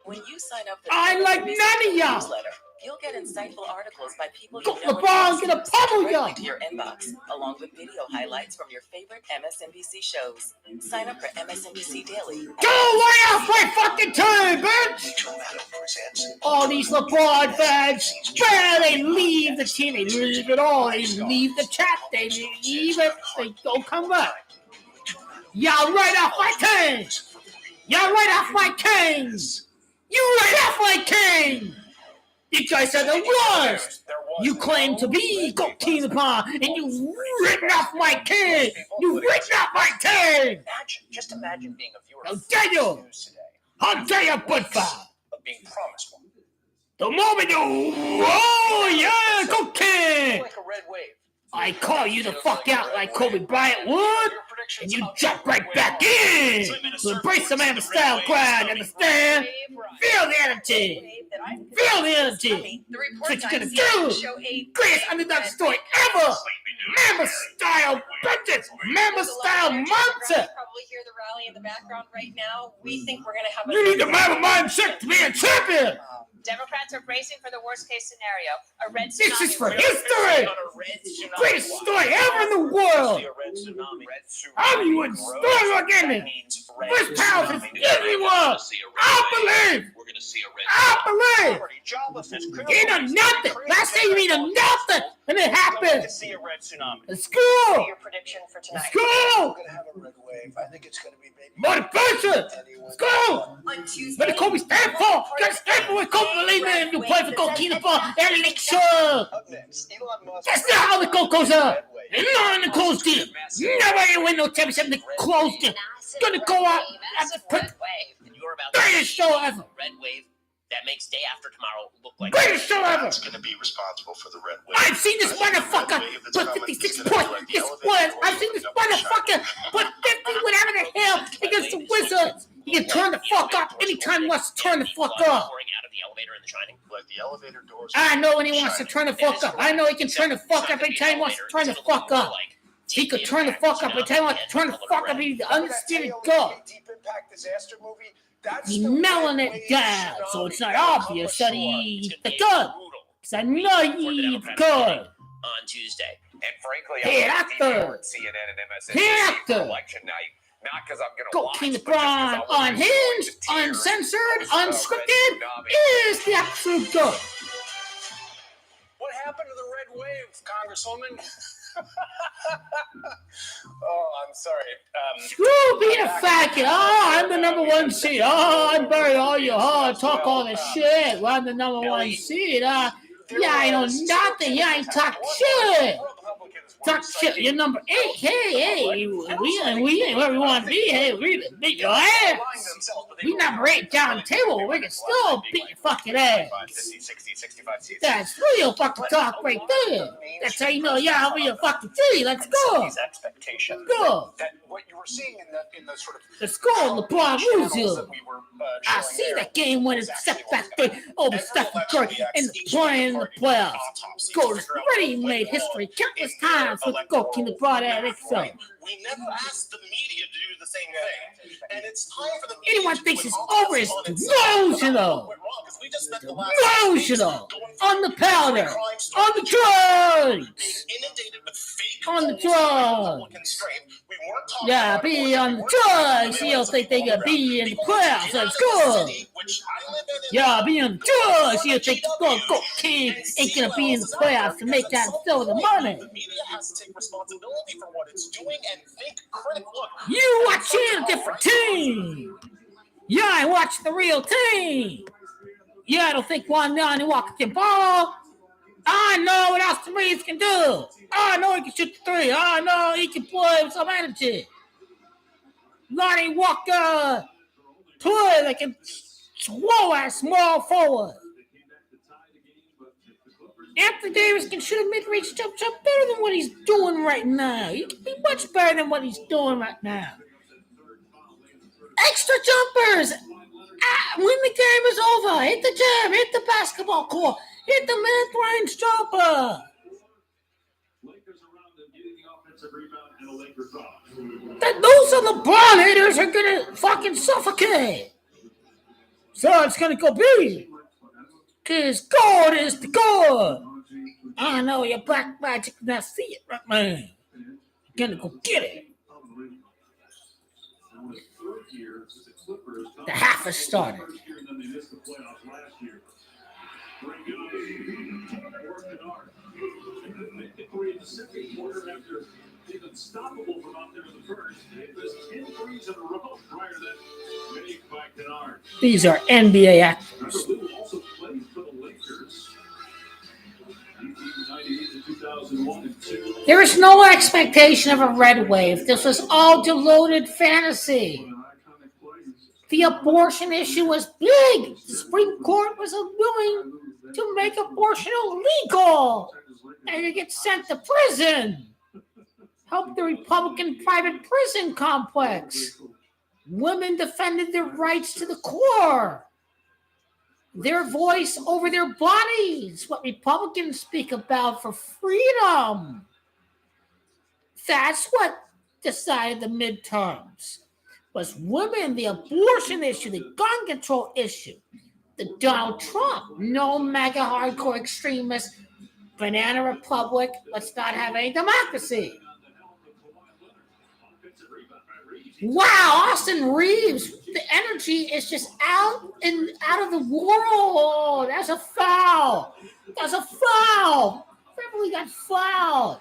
When you sign up for I the like none of y'all. newsletter, you'll get insightful articles by people Go you know LeBron, get a pummel directly y'all. to your inbox, along with video highlights from your favorite MSNBC shows. Sign up for MSNBC Daily. Go lay off my fucking team, bitch! All these LeBron fans, man, they leave the team, they leave it all, they leave the chat, they leave it, they don't come back. Y'all right off my team! Y'all right off my king! You right off my king! You guys are the worst! You claim to be Go King LeBron, and you written off my king! You written off my king! Just imagine being a viewer How of dare you! news today, How dare you, Budfire! of being promised one. The moment you, oh yeah, Go King! Like a red wave. I call you the fuck out like Kobe Bryant would, and you jump right back in! So embrace the man style crowd, understand? Feel the energy! Feel the energy! That's what you're gonna do! Greatest underdog story ever! Mamba style bitches! Mamba style mindset! Probably hear the rally in the background right now. We think we're going to have You need the Mamba mindset to be a champion! Democrats are bracing for the worst case scenario. A red tsunami. This is for history! Greatest story ever in the world! I'm you in story again! First power is everyone! I believe! I believe! You know nothing! Last day you need a nothing! And it happened! Let's go! Let's go! I think it's going to be Motivation! Let's go! What did Kobe stand for? You gotta stand for what Kobe believed in. You play for Go King LeBron. LAKESHOW! That's not how the goal goes up. It's not in the closed deal. Never gonna win no championship in the closed deal. Gonna go out as the greatest show ever. Red wave that makes day after tomorrow look like greatest show ever. That's going to be responsible for the red wave. I've seen this motherfucker put 56 points. This was. I've seen this motherfucker put 50 whatever the hell against the Wizards. He can turn the fuck up anytime he wants to turn the fuck up. pouring out of the elevator in The Shining. Like the elevator doors. I know when he wants to turn the fuck up. I know he can turn the fuck up anytime he wants to turn the fuck up. He could turn the fuck up anytime he wants to turn the fuck up. He's the undisputed God. Deep Impact disaster movie. That's He's the mellowing red it wave down, so it's not obvious that he's the good. Because I know he's good. On Tuesday. And frankly, Hey, I'm actor. CNN and Hey, MSNBC actor. for election night. Not because I'm going to Go watch, King but just 'cause LeBron, I was unhinged, going to uncensored, tears. unscripted, is the absolute good. What happened to the red wave, Congresswoman? Oh, I'm sorry. Screw being a fat kid. Oh, I'm the number one seed. Oh, I bury all you. Oh, talk all this shit. Well, I'm the number one seed. Yeah, I know nothing. Yeah, I talk shit. Talk shit. You're number 8. Hey, we ain't where we want to be. Hey, we beat your ass. We number 8 down the table. We can still beat your fucking ass. 50, 60, 65 seats. That's real fucking talk right there. That's how you know, yeah, we a fucking city. Let's go. These expectations. Go. That what you were seeing in the sort of Let's go, LeBron channels Ruzio. that we were I showing see there that game winning step back there over Stephen Curry and playing in the playoffs. Goes already made history countless times with Goki LeBron at XO. We never asked the media to do the same thing. And it's time for the media Anyone to thinks do it's an over is autopsy on itself. delusional. Went wrong, 'cause we just spent the last Delusional. On the powder. On the drugs. inundated with fake On the polls, drugs. Republican strain. We weren't talking Yeah, about be abortion. on We the weren't talking drugs. about You don't think they gonna be in the People playoffs. get out Let's of the go. city, which I live in Yeah, be on the drugs. You the think Go King ain't gonna be in the playoffs to make that fill the money. The media has to take responsibility for what it's doing and think critically. Look, You watching a different team. Yeah, I watch the real team. Yeah, I don't think one down and walk the ball. I know what Austin Reeves can do. I know he can shoot the 3. I know he can play with some energy. Lonnie Walker play like a slow-ass small forward. Anthony Davis can shoot a mid-range jump shot better than what he's doing right now. He can be much better than what he's doing right now. Extra jumpers. When the game is over, hit the jam, hit the basketball court, hit the mid-range jumper. Those are LeBron haters are gonna fucking suffocate. So it's gonna go big. Cause God is the God. I know your black magic now see it, right, man. You're gonna go get it. The half has started. Unstoppable from out there in the first. They missed 10 threes in a row prior to that. Made by Kennard. These are NBA actors. Also played for the Lakers. 1998 to 2001 and 2. There is no expectation of a red wave. This was all deluded fantasy. The abortion issue was big. The Supreme Court was willing to make abortion illegal. And you get sent to prison. Help the Republican private prison complex. Women defended their rights to the core. Their voice over their bodies. What Republicans speak about for freedom. That's what decided the midterms. Was women, the abortion issue, the gun control issue, the Donald Trump, no MAGA hardcore extremists, banana republic, let's not have any democracy. Wow, Austin Reeves, the energy is just out of the world. That's a foul. That's a foul. Referee got fouled.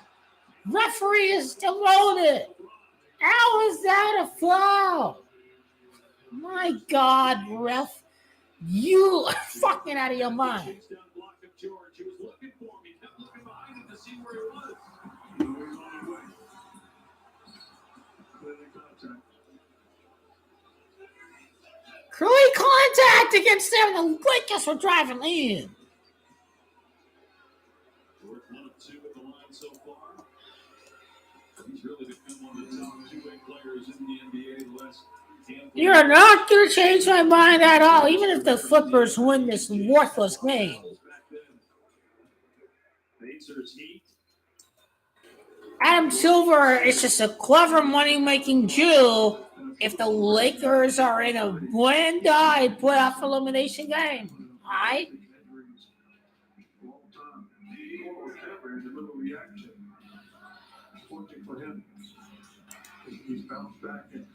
Referee is demoted. How is that a foul? My God, ref, you are fucking out of your mind. Curly contact against them. The Lakers were driving in. Worth 1 of 2 at the line so far. He's really become one of the top two-way players in the NBA the last handful. You're not going to change my mind at all, even if the Clippers win this worthless game. Pacers Heat. Adam Silver is just a clever money-making Jew if the Lakers are in a win-die playoff elimination game. All right? For him, he's bounced back and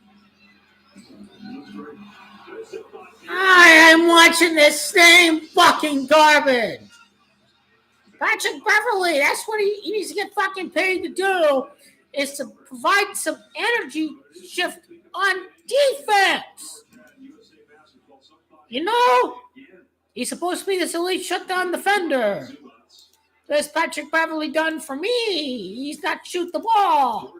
looks great. I am watching this same fucking garbage. Patrick Beverly, that's what he needs to get fucking paid to do, is to provide some energy shift on defense. You know, he's supposed to be this elite shutdown defender. What's Patrick Beverly done for me? He's not shoot the ball.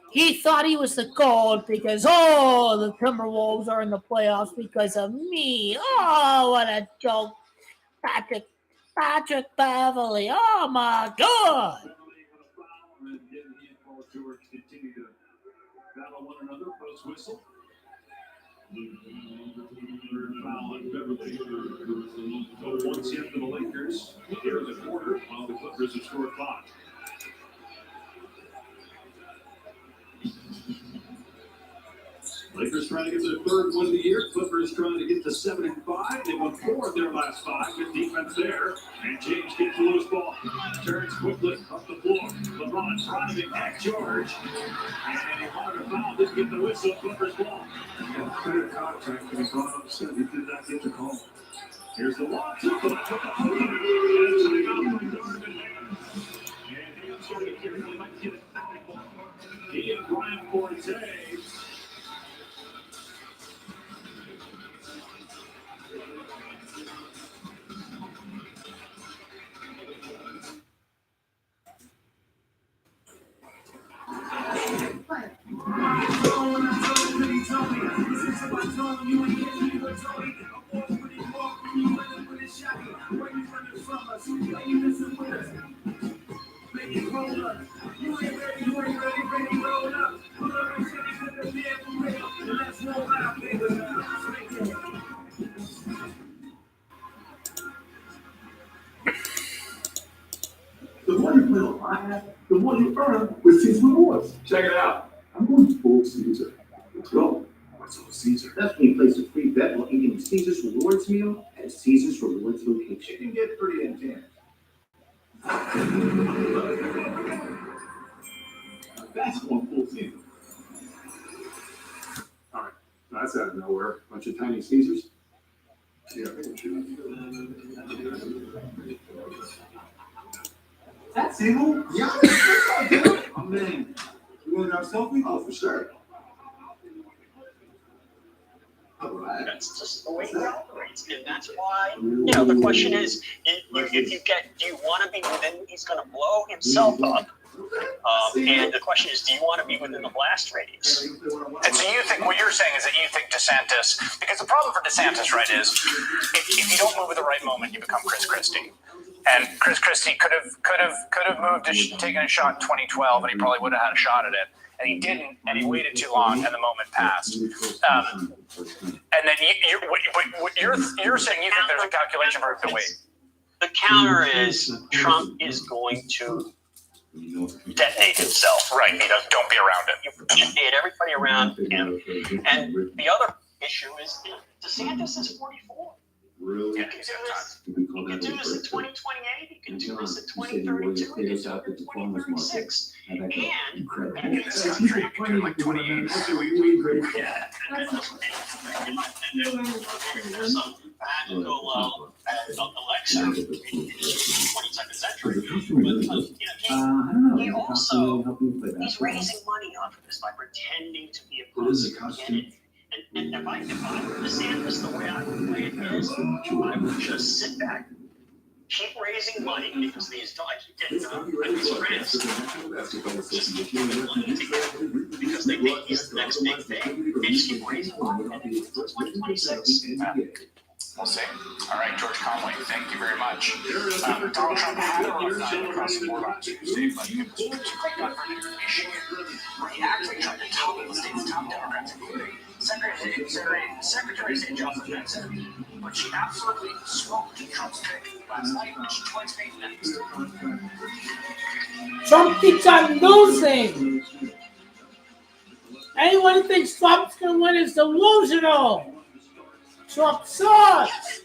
He thought he was the GOAT because, the Timberwolves are in the playoffs because of me. Oh, what a joke. Patrick Beverly. Oh, my God. George continue to battle one another post whistle. Foul on Beverly. So once yet for the Lakers here in the quarter, while the Clippers have scored 5. Lakers trying to get their third win of the year. Clippers trying to get to 7-5. They won 4 of their last 5. Good defense there. And James gets the loose ball. Turns quickly up the floor. LeBron driving at George. And he wanted a foul. Didn't get the whistle. Clippers ball. Clear contact. And he brought up said he did not get the call. Here's the lob. And he's going to carry. He might get it. He and Brian Forte. The more you play on my app, the more you earn with Caesar Rewards. Check it out. I'm going to full Caesar. Let's go. What's on Caesar? That's when you place a free bet while eating a Caesar's Rewards meal at a Caesar's Rewards location. It can get pretty intense. That's going full Caesar. All right. That's out of nowhere. Bunch of tiny Caesars. Yeah, I think that's evil. Yeah, oh man, you want our selfie? Oh, for sure. All right. That's just the way he operates, and that's why, the question is, if you get, do you want to be within, he's going to blow himself up, and the question is, do you want to be within the blast radius? And so you think, what you're saying is that you think DeSantis, because the problem for DeSantis, right, is if you don't move at the right moment, you become Chris Christie. And Chris Christie could have moved, taken a shot in 2012, and he probably would have had a shot at it. And he didn't, and he waited too long, and the moment passed. And then you're saying you think there's a calculation for him to wait. The counter is Trump is going to detonate himself. Right, don't be around it. You detonate everybody around him. And the other issue is DeSantis is 44. Really? He can do this in 2028. He can do this in 2032. He can do it in 2036. And This country can do it like 28. yeah. There's some magical elixir in the 22nd century. But he also, he's raising money off of this by pretending to be a pussy. And if I were DeSantis, the way I would play it is, I would just sit back keep raising money because these, I keep getting these grants. Just keep giving money because they think he's the next big thing. They just keep raising money and it's 2026. We'll see. All right, George Conway, thank you very much. Donald Trump had a rough night across the board on Tuesday, but it was governor in Michigan, where he actually tried to topple the state's top Democrats, including Secretary of State Johnson Benson, but she absolutely smoked Trump's pick last night, which joins faith next. Trump keeps on losing. Anyone who thinks Trump's going to win is delusional. Trump sucks.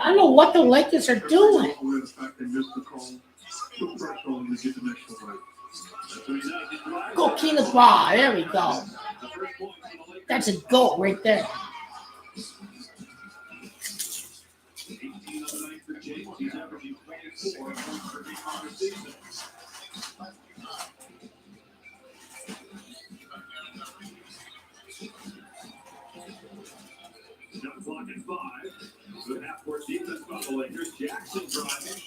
I don't know what the Lakers are doing. Go Keenan Bar. There we go. That's a goat right there. Shot clock at 5. Good half-court defense by the Lakers. Jackson driving.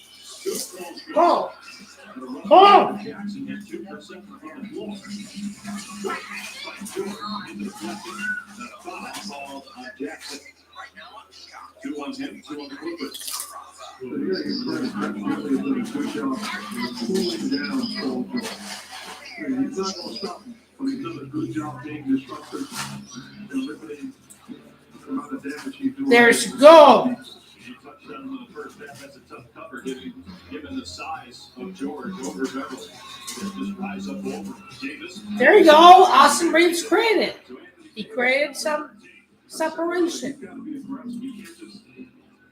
Oh! Oh! Jackson had 2% from the floor. Into the deflection. The foul called on Jackson. 2 on him, 2 on the Clippers. He's not going to stop him, but he's done a good job being disruptive and limiting the amount of damage he's doing. There's go. He touched down in the first half. That's a tough cover, given the size of George over Beverly. Just rise up over Davis. There you go. Austin Reeves created. He created some separation. He's got to be aggressive. He can't just,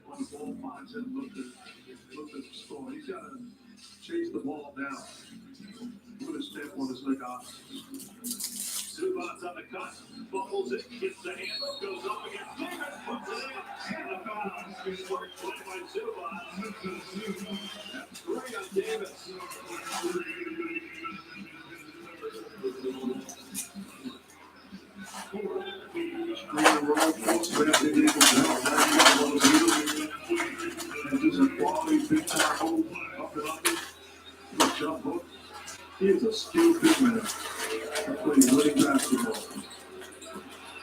when the ball finds him, look at the score. He's got to chase the ball down. Put his step on his leg off. Zubac's on the cut, fumbles it, gets the hand, goes up against Davis, puts it in, and the foul. Worked play by Zubac. That's 3 on Davis. He is a skilled big man. That's what he's winning basketball.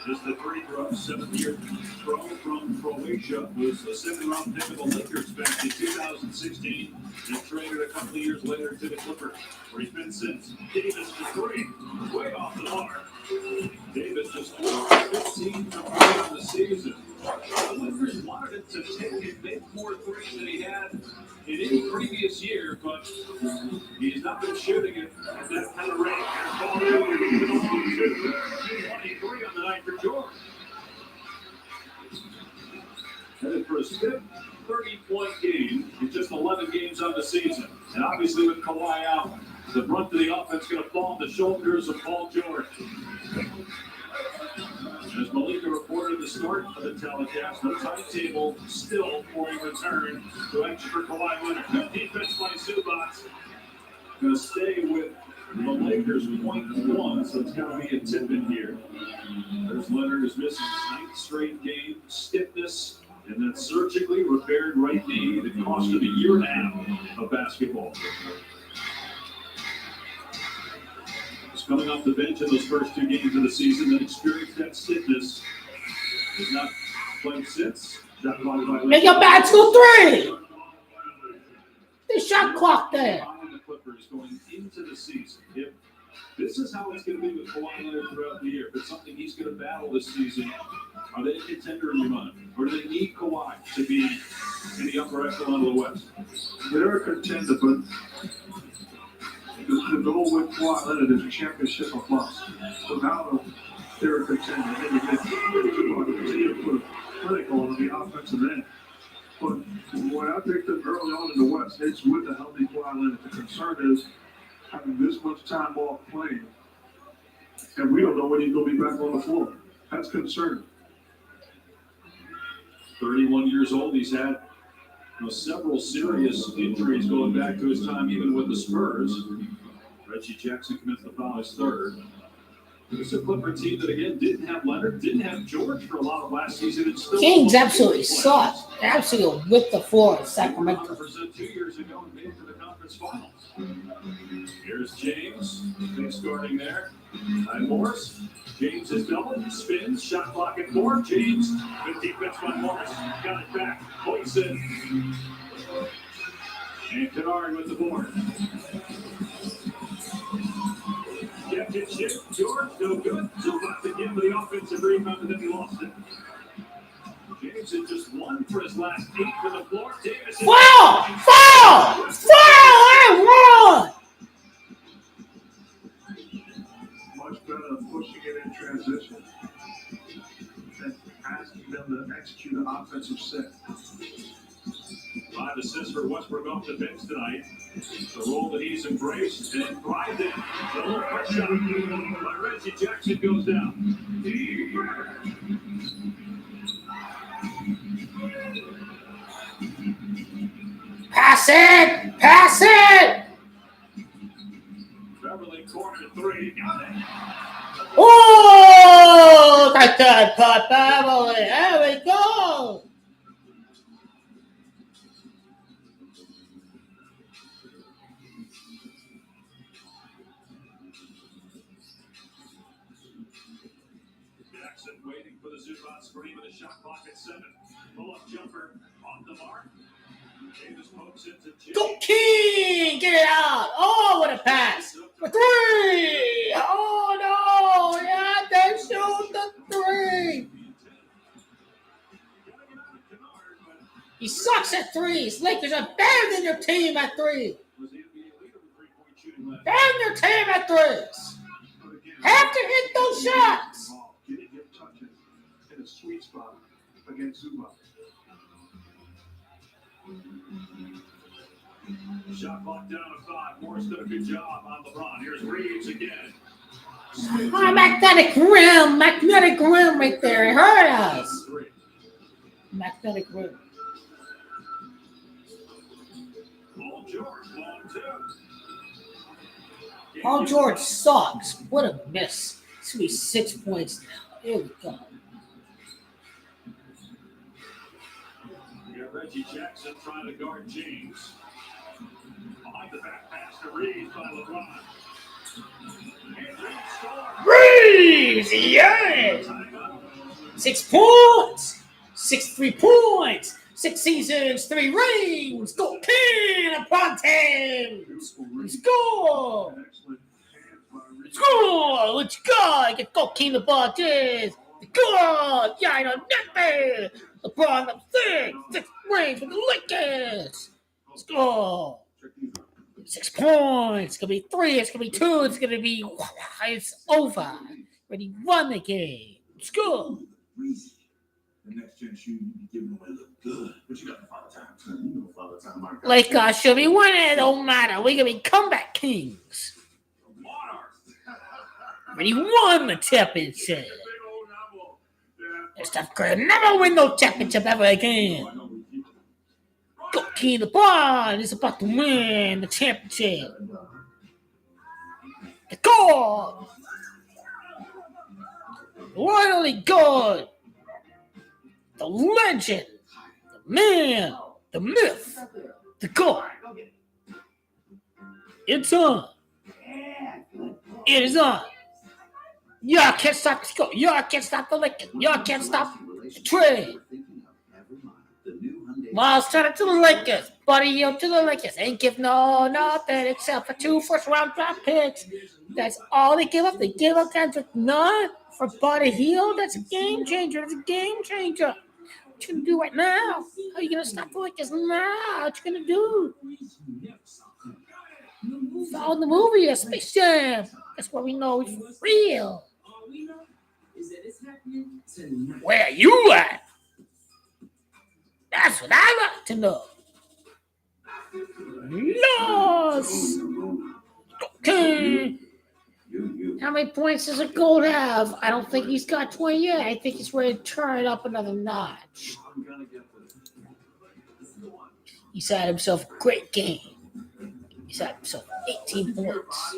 Just the 3-drop 7-year pro from Croatia was the 7th-round pick of the Lakers back in 2016 and traded a couple of years later to the Clippers, where he's been since. Davis for 3, way off the mark. Davis just scored 15 from 3 on the season. The Lakers wanted him to take and make more threes than he had in any previous year, but he's not been shooting it at that kind of rate. And ball 23 on the night for George. Headed for his 5th 30-point game in just 11 games on the season. And obviously with Kawhi out, the brunt of the offense is going to fall on the shoulders of Paul George. As Malika reported at the start of the telecast, the timetable still for a return to action for Kawhi Leonard. Good defense by Zubac. Going to stay with the Lakers 0.1, so it's got to be a tip in here. There's Leonard is missing his 9th straight game, stiffness, and that surgically repaired right knee that cost him a year and a half of basketball. Coming off the bench in those first 2 games of the season and experienced that stiffness. Has not played since. Make a bad 2-3. The shot clock there. The Clippers going into the season. If this is how it's going to be with Kawhi Leonard throughout the year, if it's something he's going to battle this season, are they a contender in your mind? Or do they need Kawhi to be in the upper echelon of the West? They're a contender, but the goal with Kawhi Leonard is a championship or bust. So now they're a contender. And you continue to put a clinic on the offensive end. But when I picked them early on in the West, it's with the healthy Kawhi Leonard. The concern is having this much time off playing, and we don't know when he's going to be back on the floor. That's concerning. 31 years old. He's had several serious injuries going back to his time even with the Spurs. Reggie Jackson commits the foul his third. It's a Clipper team that, again, didn't have Leonard, didn't have George for a lot of last season. And still Kings absolutely sucked. Absolutely whipped the floor in Sacramento. 2 years ago and made it to the conference finals. Here's James. James guarding there. And Morris. James is double. Spins. Shot clock at 4. James. Good defense by Morris. Got it back. Points in. And Kennard with the board. Get shit. George, no good. Zubac again with the offensive rebound, and then he lost it. James had just 1 for his last 8 to the floor. Davis. Foul! Foul! Foul! Wrong! Much better pushing it in transition and asking them to execute an offensive set. 5 assists for Westbrook off the bench tonight. The role that he's embraced and thrived in. The little push shot by Reggie Jackson goes down. Pass it! Pass it! Beverly corner 3. Got it. Oh! Like that, Pat Beverly. There we go. Jackson waiting for the Zubac screen with a shot clock at 7. Pull-up jumper on the mark. Davis pokes into James. Go King! Get it out! Oh, what a pass! For 3! Oh no! Yeah, they shoot the 3! He sucks at threes. Lakers are better than your team at 3. Better than your team at 3s. Have to hit those shots. Getting him touches in a sweet spot against Zubac. Shot clock down to 5. Morris did a good job on LeBron. Here's Reeves again. Oh, magnetic rim right there. It hurt us. Magnetic rim. Paul George, long 2. Paul George sucks. What a miss. This will be 6 points. Here we go. We got Reggie Jackson trying to guard James. Behind the back pass to Reeves by LeBron. And Reeves scores. Reeves, yes! 6 points. 6 3-points. 6 seasons, 3 rings. Go King upon Thames. Let's go. Let's go. Let's go. Get Go King the ball. Let's go. Yeah, I know nothing. LeBron up 6 rings with the Lakers. Let's go. 6 points. It's gonna be 3. It's gonna be 2. It's gonna be. It's over. Ready, won the game. Let's go. The next gen shoe, you be giving away look good, but you got to follow time. You know, follow time. Lakers should be winning. It don't matter. We're gonna be comeback kings. Ready, won the championship. And Steph Curry never win no championship ever again. Go King LeBron is about to win the championship. The God. Finally good. The legend. The man. The myth. The God. It's on. It is on. Y'all can't stop the score. Y'all can't stop the Lakers. Y'all can't stop the trade. Miles Turner to the Lakers. Buddy Hield to the Lakers. Ain't give nothing except for 2 first-round draft picks. That's all they give up. They give up Kendrick Nunn for Buddy Hield. That's a game changer. That's a game changer. What you gonna do right now? How you gonna stop the Lakers now? What you gonna do? Follow the movie, Space Jam. That's what we know is real. Where you at? That's what I like to know. Lost. How many points does a Gold have? I don't think he's got 20 yet. I think he's ready to turn it up another notch. He's had himself a great game. He's had himself 18 points.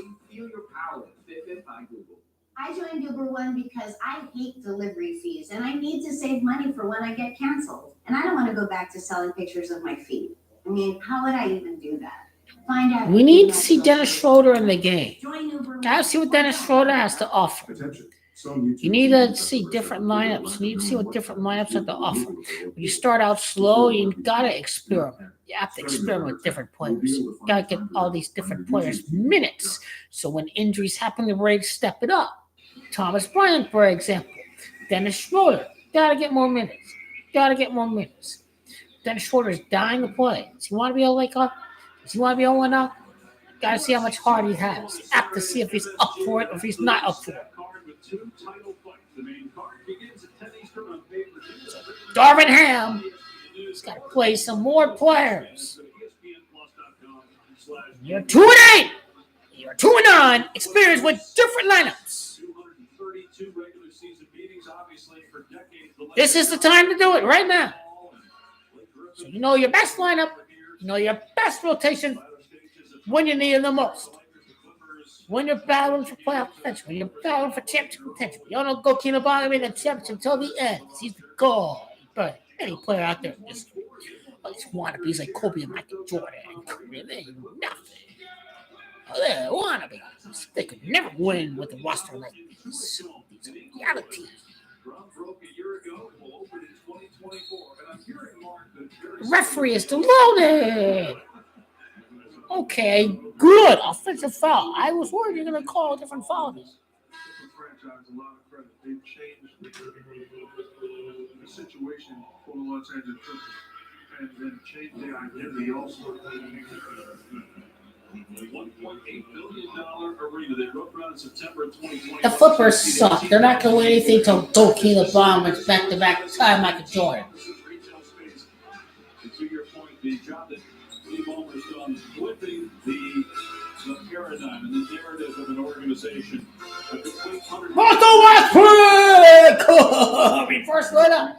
I joined Uber One because I hate delivery fees and I need to save money for when I get canceled. And I don't want to go back to selling pictures of my feet. I mean, how would I even do that? Find out. We need to see Dennis Schroeder in the game. Gotta see what Dennis Schroeder has to offer. You need to see different lineups. You need to see what different lineups have to offer. When you start out slow, you gotta experiment. You have to experiment with different players. You gotta get all these different players minutes. So when injuries happen, they're ready to step it up. Thomas Bryant, for example. Dennis Schroeder. Gotta get more minutes. Gotta get more minutes. Dennis Schroeder is dying to play. Does he want to be a Laker? Does he want to be a winner? Got to see how much heart he has. You have to see if he's up for it or if he's not up for it. So Darvin Ham has got to play some more players. You're 2-8. You're 2-9. Experience with different lineups. This is the time to do it right now. So you know your best lineup. You know your best rotation when you need it the most. When you're battling for playoff potential. When you're battling for championship potential. You don't go Keenan Bond in the championship until the end. He's the goal. But any player out there just wannabes like Kobe and Michael Jordan. They ain't nothing. They're wannabes. They could never win with a roster like this. These are reality. The referee is loaded. Okay, good. Offensive foul. I was worried you're going to call a different foul. They've changed the situation for the Los Angeles Clippers and then changed their identity also. $1.8 billion arena. They broke ground in September 2020. The Flippers suck. They're not going to win anything till Keenan Bond wins back-to-back time Michael Jordan. To your point, the job that Lee Ballmer's done flipping the paradigm and the narrative of an organization. Russell Westbrook! Reverse lit up.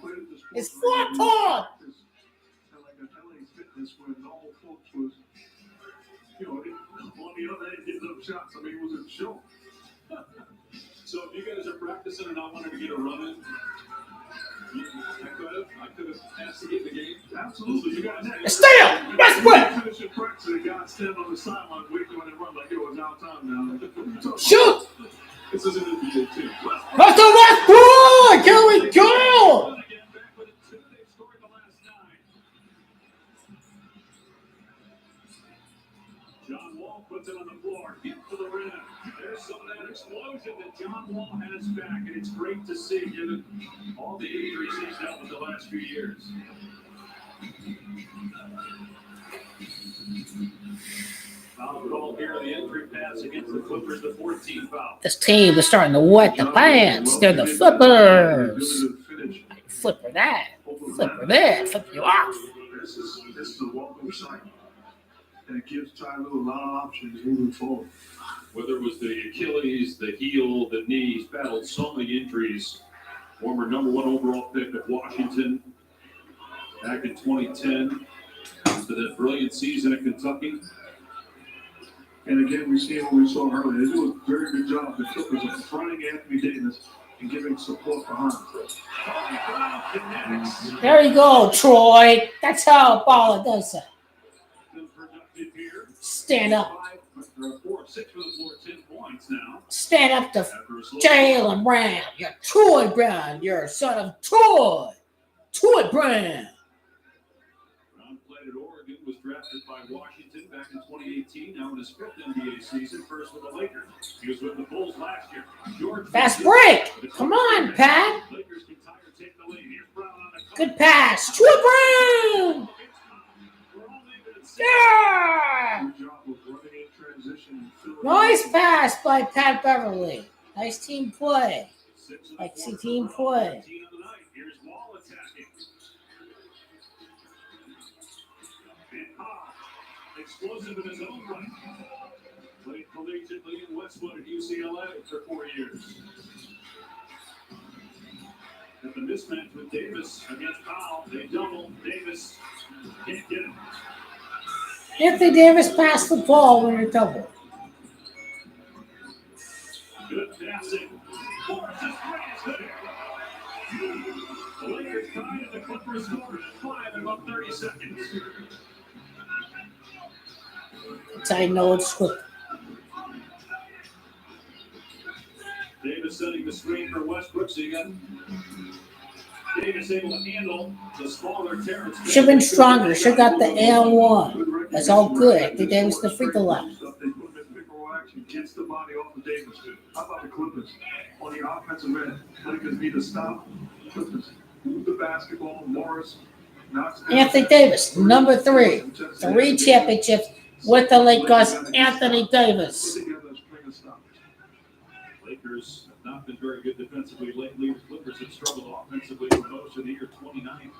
It's 4-4. On the other end, getting up shots. I mean, it was a show. So if you guys are practicing and I wanted to get a run in, I could have passed to get the game. Absolutely. You got that. Stay up! Westbrook! Finish your practice and the guy standing on the sideline waiting when they run like, yo, it's out time now. Shoot! This is an NBA team. Russell Westbrook! Here we go! John Wall puts it on the floor. Hit for the rim. There's some of that explosion that John Wall has back, and it's great to see given all the injuries he's dealt with the last few years. Foul call here on the entry pass against the Clippers, the 14th foul. This team is starting to wet the pants. They're the Flippers. Flipper that. Flipper that. Flip you off. This is a welcome sight. And it gives Tyler a lot of options moving forward. Whether it was the Achilles, the heel, the knee, he's battled so many injuries. Former number 1 overall pick of Washington back in 2010. After that brilliant season at Kentucky. And again, we see what we saw earlier. They do a very good job, the Clippers, of fronting Anthony Davis and giving support behind him. There you go, Troy. That's how a baller does it. Stand up. Stand up to Jaylen Brown. You're Troy Brown. You're a son of Troy. Troy Brown. Brown played at Oregon, was drafted by Washington back in 2018. Now in his 5th NBA season, first with the Lakers. He was with the Bulls last year. Fast break. Come on, Pat. Good pass. Troy Brown. Yeah. Nice pass by Pat Beverly. Nice team play. Like see team play. Here's Wall attacking. Explosive in his own right. Played collegiately in Westwood at UCLA for 4 years. At the mismatch with Davis against Powell, they double. Davis can't get it. Anthony Davis passed the ball when you're double. Good passing. Morris' three is there. The Lakers tied and the Clippers scored at 5 in about 30 seconds. That's how I know it's good. Davis setting the screen for Westbrook, so you got Davis able to handle the smaller Terrence. Should have been stronger. Should have got the L1. That's all good. Anthony Davis the free throw line. Gets the body off of Davis. How about the Clippers? On the offensive end, Lakers need to stop. Clippers move the basketball. Morris knocks down. Anthony Davis, number 3. 3 championships with the Lakers. Anthony Davis. Lakers have not been very good defensively lately. The Clippers have struggled offensively for most of the year. 29th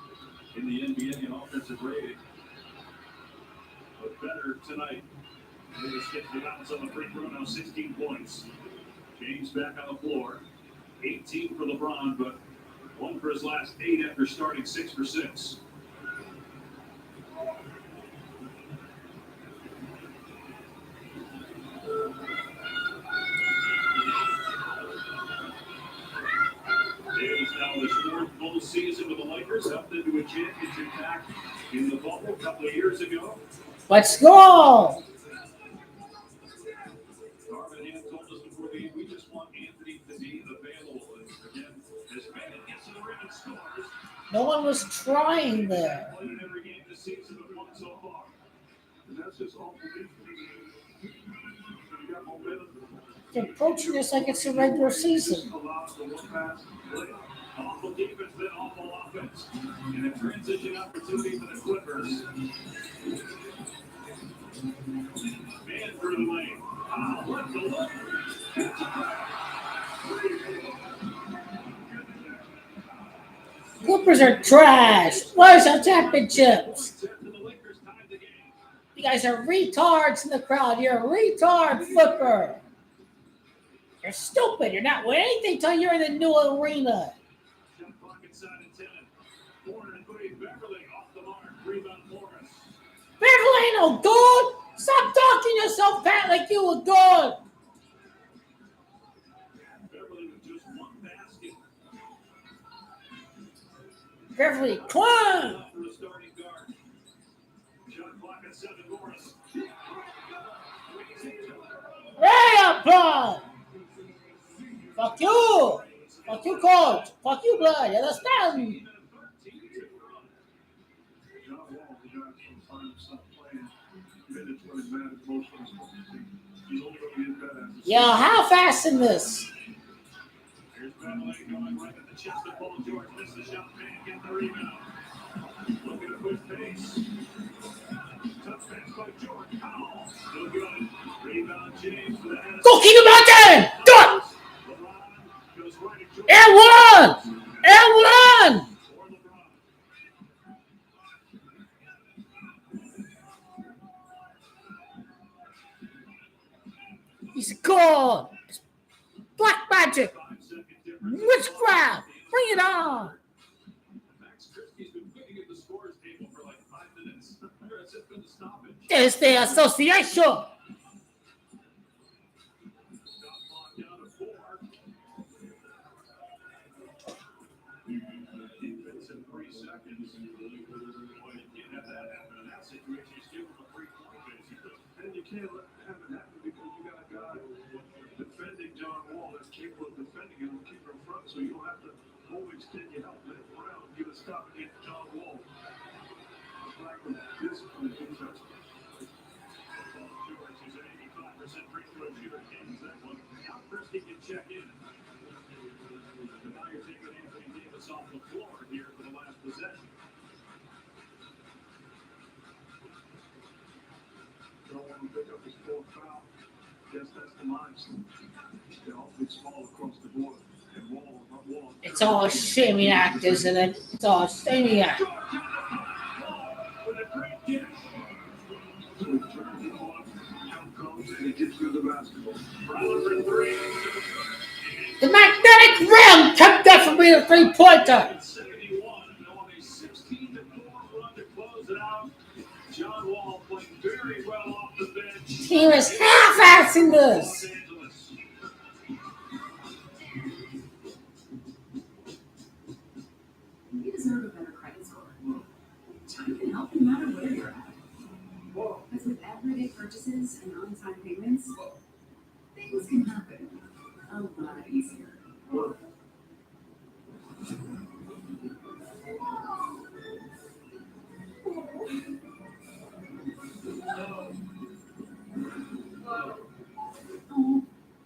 in the NBA in offensive rating. But better tonight. Davis gets the bounce on the free throw, now 16 points. James back on the floor. 18 for LeBron, but 1 for his last 8 after starting 6 for 6. Davis now his 4th full season with the Lakers, helped into a championship back in the bubble a couple of years ago. Let's go! We just want Anthony to be available. And again, this man gets to the rim and scores. No one was trying there. Played every game this season but 1 so far. And that's just all belief. You got momentum. They're approaching this like it's a regular season. Awful defense, then awful offense. And a transition opportunity for the Clippers. Man through the lane. Left the look. Clippers are trash. Where's our championships? You guys are retards in the crowd. You're a retard flipper. You're stupid. You're not winning anything until you're in the new arena. Beverly ain't no good. Stop talking yourself fat like you were good. Beverly, climb. Hey, up, bro. Fuck you. Fuck you, coach. Fuck you, blood. You understand? Yo, how fast in this? Here's Beverly going right at the chest of Paul George. Misses the shot, man, get the rebound. Look at a quick pace. Tough pass by George. Powell. No good. Rebound, James for the head. Go keep him out there. Good. And 1. And 1. He's good. Black magic. Witchcraft. Bring it on. There's the association. And you can't have it happen because you got a guy defending John Wall that's capable of defending him and keep him in front, so you don't have to always get your help around, give a stop against John Wall. It's like a discipline defense. George is an 85% free throw shooter. Kings that one. Now Christie can check in. And now you're taking Anthony Davis off the floor here for the last possession. Don't want to pick up his 4th foul. Guess that's the mindset. They're awfully small across the board. And Wall. It's all a shaming act, isn't it? It's all a shaming act. And he gets through the The magnetic rim kept that from being a three-pointer. Team is half-assing this. You deserve a better credit score. Time can help no matter where you're at. Because with everyday purchases and on-time payments, things can happen a lot easier. Oh,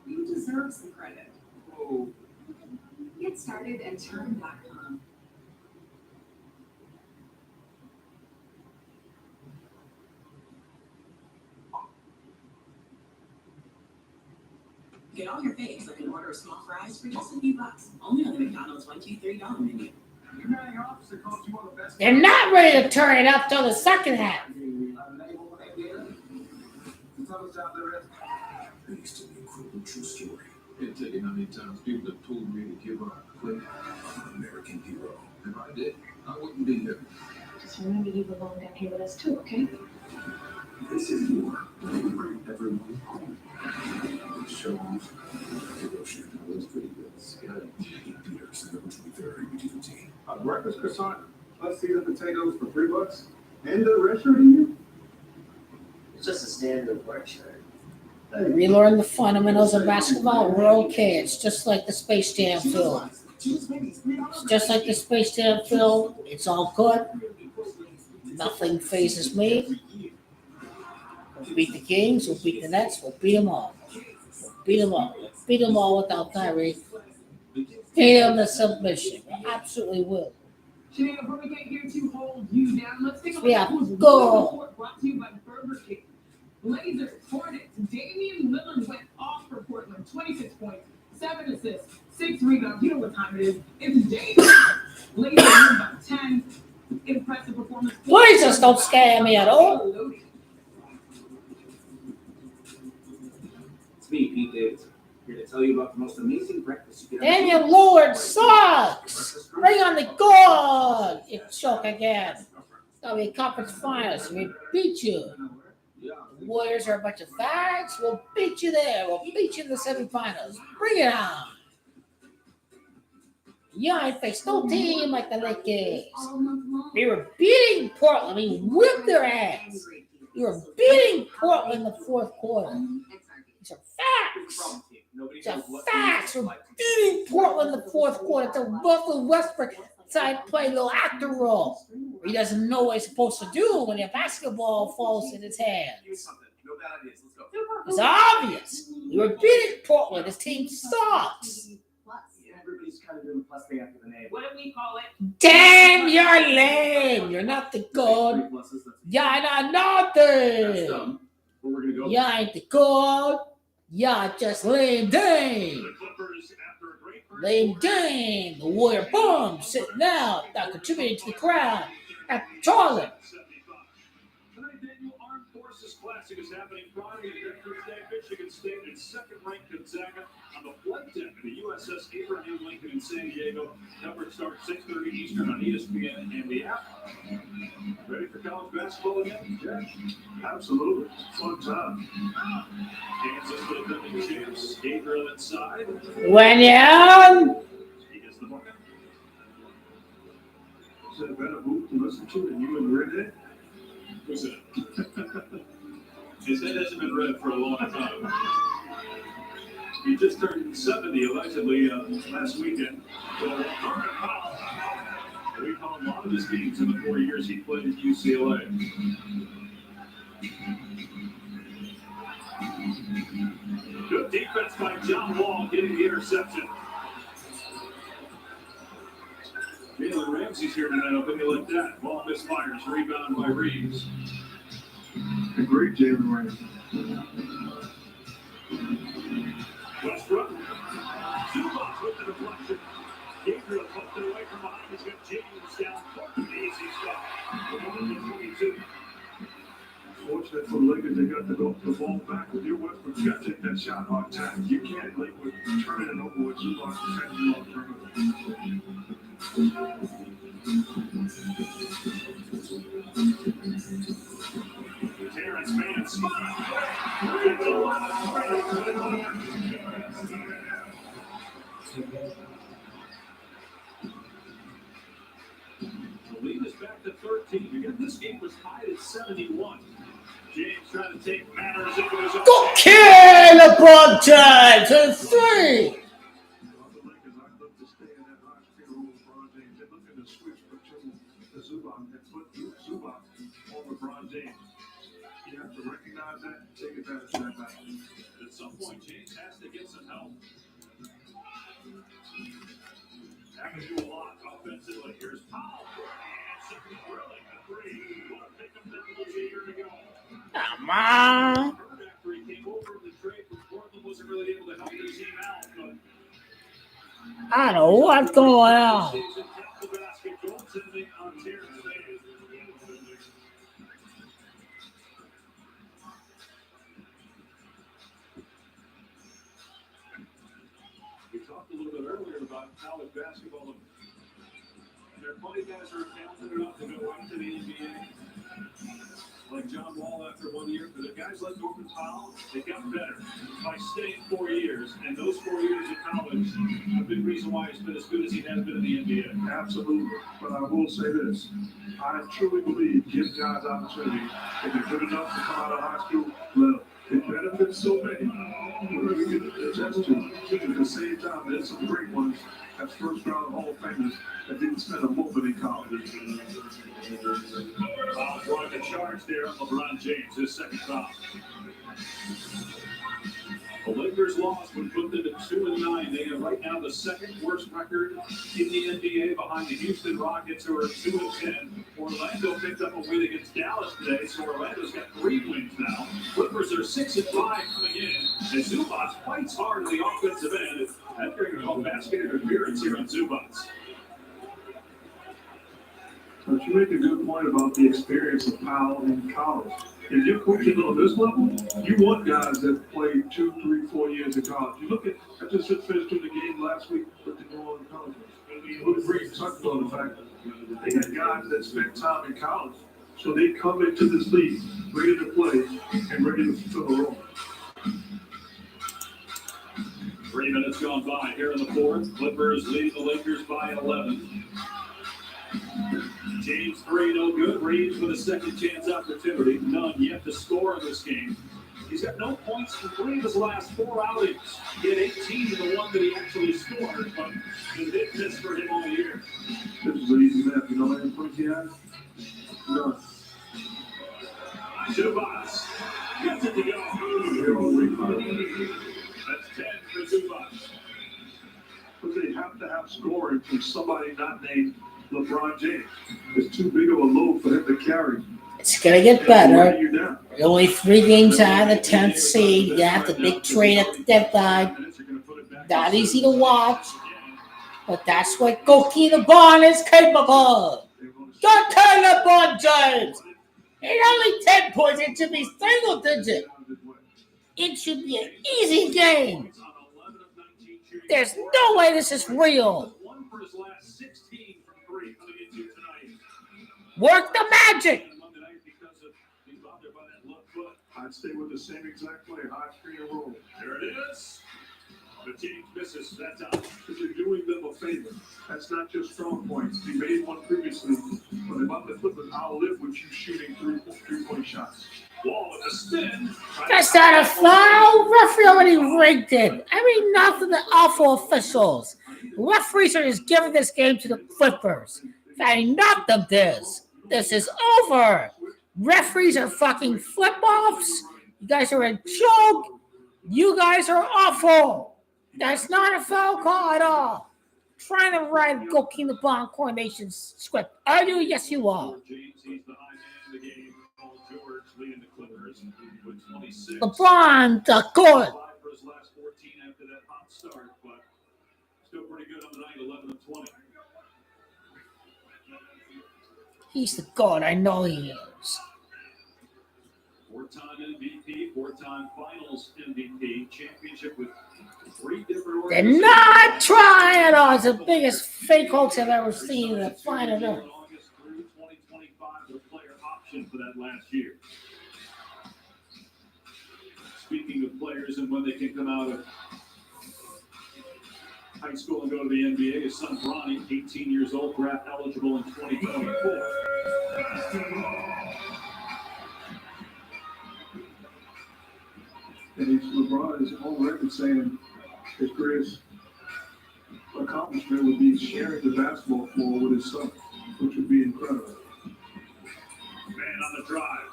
you deserve some credit. Get started at Term.com. Get all your faves like an order of small fries for just a few bucks. Only on the McDonald's $1, $2, $3 menu. They're not ready to turn it up till the second half. It used to be a cruel true story. Can't tell you how many times people have told me to give up. Quit. I'm an American hero. If I did, I wouldn't be here. Just remember you belong down here with us too, okay? This is war. Bring everyone home. Shows. Devotion. Those pretty good. Scott. Peters. November 23rd. BT15. A breakfast croissant plus seasoned potatoes for $3 and the red shirt in you? It's just a standard work shirt. Relearn the fundamentals of basketball. We're okay. It's just like the Space Jam film. It's just like the Space Jam film. It's all good. Nothing phases me. We'll beat the Kings. We'll beat the Nets. We'll beat them all. We'll beat them all. We'll beat them all without Kyrie. Beat them to submission. We absolutely will. Shania, before we get here to hold you down, let's take a look Yeah, at who's go. brought to you by Burger King. Blazers, Hornets, Damian Lillard went off for Portland. 26 points, 7 assists, 6 rebounds. You know what time it is. It's Damian. Blazers win by 10. Impressive performance. Blazers don't scare me at all. It's me, Pete Davidson, here to tell you about the most amazing breakfast you can Damian Lillard sucks. Bring on the goal. You choke again. It's gonna be conference finals. We beat you. The Warriors are a bunch of fags. We'll beat you there. We'll beat you in the semifinals. Bring it on. You ain't faced no team like the Lakers. We were beating Portland. We whipped their ass. We were beating Portland in the fourth quarter. These are facts. These are facts. We're beating Portland in the fourth quarter. It's a Russell Westbrook side play, little actor role. He doesn't know what he's supposed to do when a basketball falls in his hands. It's obvious. We were beating Portland. This team sucks. Everybody's kind of doing the plus thing after the name. What do we call it? Damn, you're lame. You're not the good. You're not nothing. You ain't the good. You're just lame Dame. Lame Dame. The Warrior bum sitting out, not contributing to the crowd. At Charlotte. Classic is happening Friday at Thursday. Michigan State and second-ranked Gonzaga on the flight deck of the USS Abraham Lincoln in San Diego. Coverage starts 6:30 Eastern on ESPN and the app. Ready for college basketball again? Yeah, absolutely. Fun time. Kansas defending champs. Gabriel inside. When you're on. He gets the bucket. Is that a better move to listen to than you and Redhead? Who's it? His head hasn't been red for a long time. He just turned 70 allegedly last weekend. We call a lot of his games in the 4 years he played at UCLA. Good defense by John Wall getting the interception. Jalen Ramsey's here tonight. I'll bet you like that. Ball misfires. Rebound by Reeves. A great Jalen Ramsey. Westbrook. Zubac with the deflection. Gabriel poked it away from behind. He's got James down. Easy stuff. 22. Fortunate for the Lakers, they got the ball back with your Westbrook. Got to take that that shot hard time. You can't leave with turning it over with Zubac defending you on Terrence Mann spot. The lead is back to 13. Again, this game was tied at 71. James trying to take matters into his own. Okay, LeBron James and 3. Zubac on LeBron James. You have to recognize that and take advantage of that battle. At some point, James has to get some help. Having to do a lot offensively. Here's Powell. And drilling the three. We'll pick him down a year ago. Come on. Factory came over in the trade from Portland. Wasn't really able to help their team out, but I don't know what's going on. We talked a little bit earlier about college basketball. There are plenty of guys who are talented enough to go into the NBA. Like John Wall after 1 year, but the guys like Norman Powell, they got better by staying 4 years, and those 4 years in college, a big reason why he's been as good as he has been in the NBA. Absolutely, but I will say this: I truly believe give guys opportunity. If they're good enough to come out of high school, let them. It benefits so many. We can attest to. At the same time, there's some great ones as first-round Hall of Famers that didn't spend a moment in college. Foul drawing the charge there on LeBron James, his second foul. The Lakers lost would put them at 2-9. They have right now the second worst record in the NBA behind the Houston Rockets, who are 2-10. Orlando picked up a win against Dallas today, so Orlando's got 3 wins now. Clippers are 6-5 coming in. And Zubac fights hard in the offensive end. That's going to call basket interference here on Zubac. But you make a good point about the experience of Powell in college. If you're coaching on this level, you want guys that played 2, 3, 4 years in college. You look at, I just finished the game last week with the New Orleans Pelicans. Luke Reed talked about the fact that they had guys that spent time in college. So they come into this league ready to play and ready to fulfill a role. 3 minutes gone by here in the fourth. Clippers lead the Lakers by 11. James 3, no good. Reeves with a second chance opportunity. None yet to score in this game. He's got no points in 3 of his last 4 outings. He had 18 in the one that he actually scored, but he did miss for him all year. This is an easy math. You know how many points he has? None. Zubac gets it to go. That's 10 for Zubac. But they have to have scoring from somebody not named LeBron James. It's too big of a load for him to carry. It's going to get better. You're only 3 games out of the 10th seed. You have the big trade at the deadline. Not easy to watch, but that's what Goki the Bond is capable. Don't tell LeBron James. It's only 10 points. It should be single digit. It should be an easy game. There's no way this is real. Work the magic. I'd stay with the same exact play, high screen and roll. There it is. The James misses that time. But you're doing them a favor. That's not just strong points. He made one previously, but if I'm the Clippers, I'll live with you shooting 3-point shots. Wall with the spin. That's not a foul. Referee already rigged it. I mean, not for the awful officials. Referees are just giving this game to the Clippers. I knocked them this. This is over. Referees are fucking flip-offs. You guys are a joke. You guys are awful. That's not a foul call at all. Trying to write Goki the Bond coordination script. Are you? Yes, you are. LeBron, the good. He's the god. I know he is. Four-time MVP, four-time Finals MVP, championship with 3 different They're organizations. not trying. Oh, it's the biggest fake hoax I've ever seen in the planet Earth. August through 2025, the player option for that last year. Speaking of players and when they can come out of high school and go to the NBA, his son Bronny, 18 years old, draft eligible in 2024. And LeBron is on record saying his greatest accomplishment would be sharing the basketball floor with his son, which would be incredible. Man on the drive.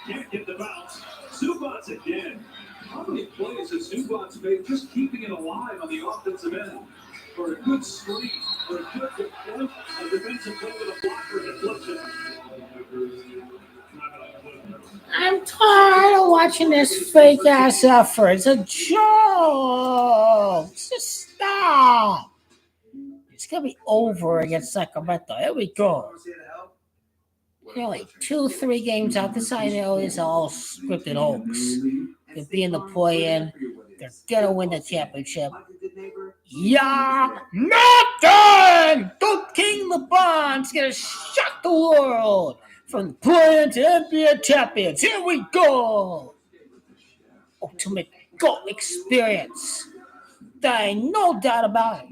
Can't get the bounce. Zubats again. How many plays has Zubats made just keeping it alive on the offensive end? For a good screen, for a good defense, a defensive play with a blocker deflection. I'm tired of watching this fake ass effort. It's a joke. Just stop. It's gonna be over against Sacramento. Here we go. They're like 2-3 games out. This I know is all scripted hoax. They'll be in the play-in. They're gonna win the championship. Yeah, nothing. The King LeBron's gonna shock the world from the play-in to NBA champions. Here we go. Ultimate GOAT experience. There ain't no doubt about it.